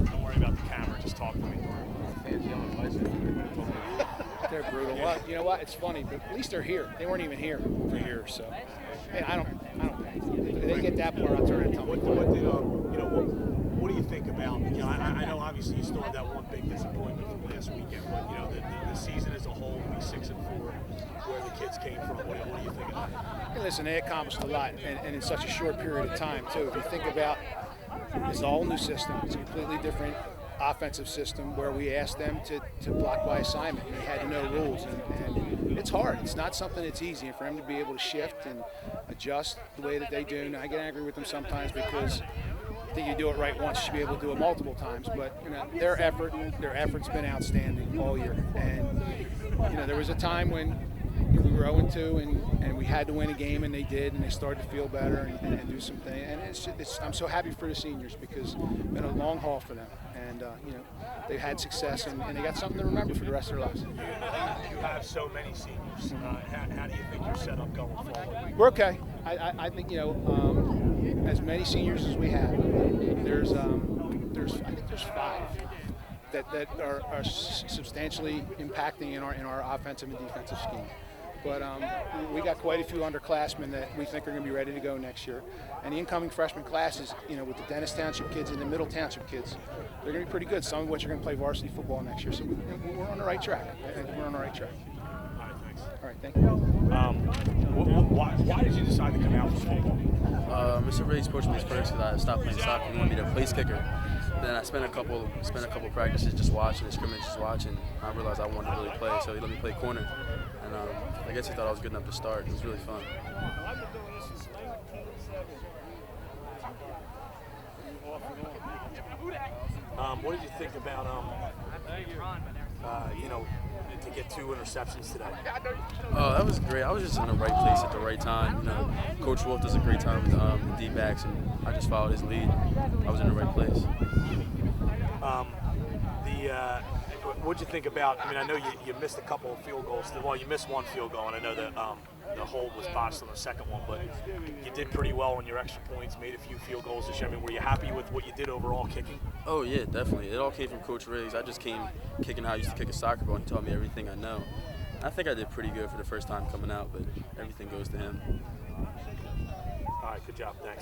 Don't worry about the camera. Just talk to me. They're brutal. Well, you know what? It's funny, but at least they're here. They weren't even here for years, so. Hey, I don't think they get that far. I'll turn and tell me. What do you think about? You know, I know obviously you still had that one big disappointment from last weekend, but you know the season as a whole, being 6-4, where the kids came from. What do you think about it? Hey, listen, they accomplished a lot, and in such a short period of time too. If you think about, it's a whole new system. It's a completely different offensive system where we asked them to block by assignment. They had to know rules, and it's hard. It's not something that's easy, and for them to be able to shift and adjust the way that they do. And I get angry with them sometimes because I think you do it right once, you should be able to do it multiple times. But you know, their effort's been outstanding all year. And you know, there was a time when we were 0-2 and we had to win a game, and they did, and they started to feel better and do something. And I'm so happy for the seniors because it's been a long haul for them. And you know, they've had success, and they got something to remember for the rest of their lives. You have so many seniors. How do you think you're set up going forward? We're okay. I think, you know, as many seniors as we have, there's I think there's 5 that are substantially impacting in our offensive and defensive scheme. But we got quite a few underclassmen that we think are going to be ready to go next year. And the incoming freshman classes, you know, with the Dennis Township kids and the Middle Township kids, they're going to be pretty good. Some of which are going to play varsity football next year. So we're on the right track. I think we're on the right track. All right, thanks. All right, thank you. Why did you decide decide to come out for football? Mr. Riggs coached me first because I stopped playing soccer. He wanted me to place kicker. Then I spent a couple practices just watching and scrimmage, just watching. I realized I wanted to really play, so he let me play corner. And I guess he thought I was good enough to start. It was really fun. What did you think about to get 2 interceptions today? Oh, that was great. I was just in the right place at the right time. You know, Coach Wolf does a great time with the D-backs, and I just followed his lead. I was in the right place. What'd you think about? I mean, I know you missed a couple of field goals. Well, you missed one field goal, and I know that the hold was botched on the second one. But you did pretty well on your extra points. Made a few field goals this year. I mean, were you happy with what you did overall kicking? Oh yeah, definitely. It all came from Coach Riggs. I just came kicking how I used to kick a soccer ball, and he taught me everything I know. I think I did pretty good for the first time coming out, but everything goes to him. All right, good job. Thanks.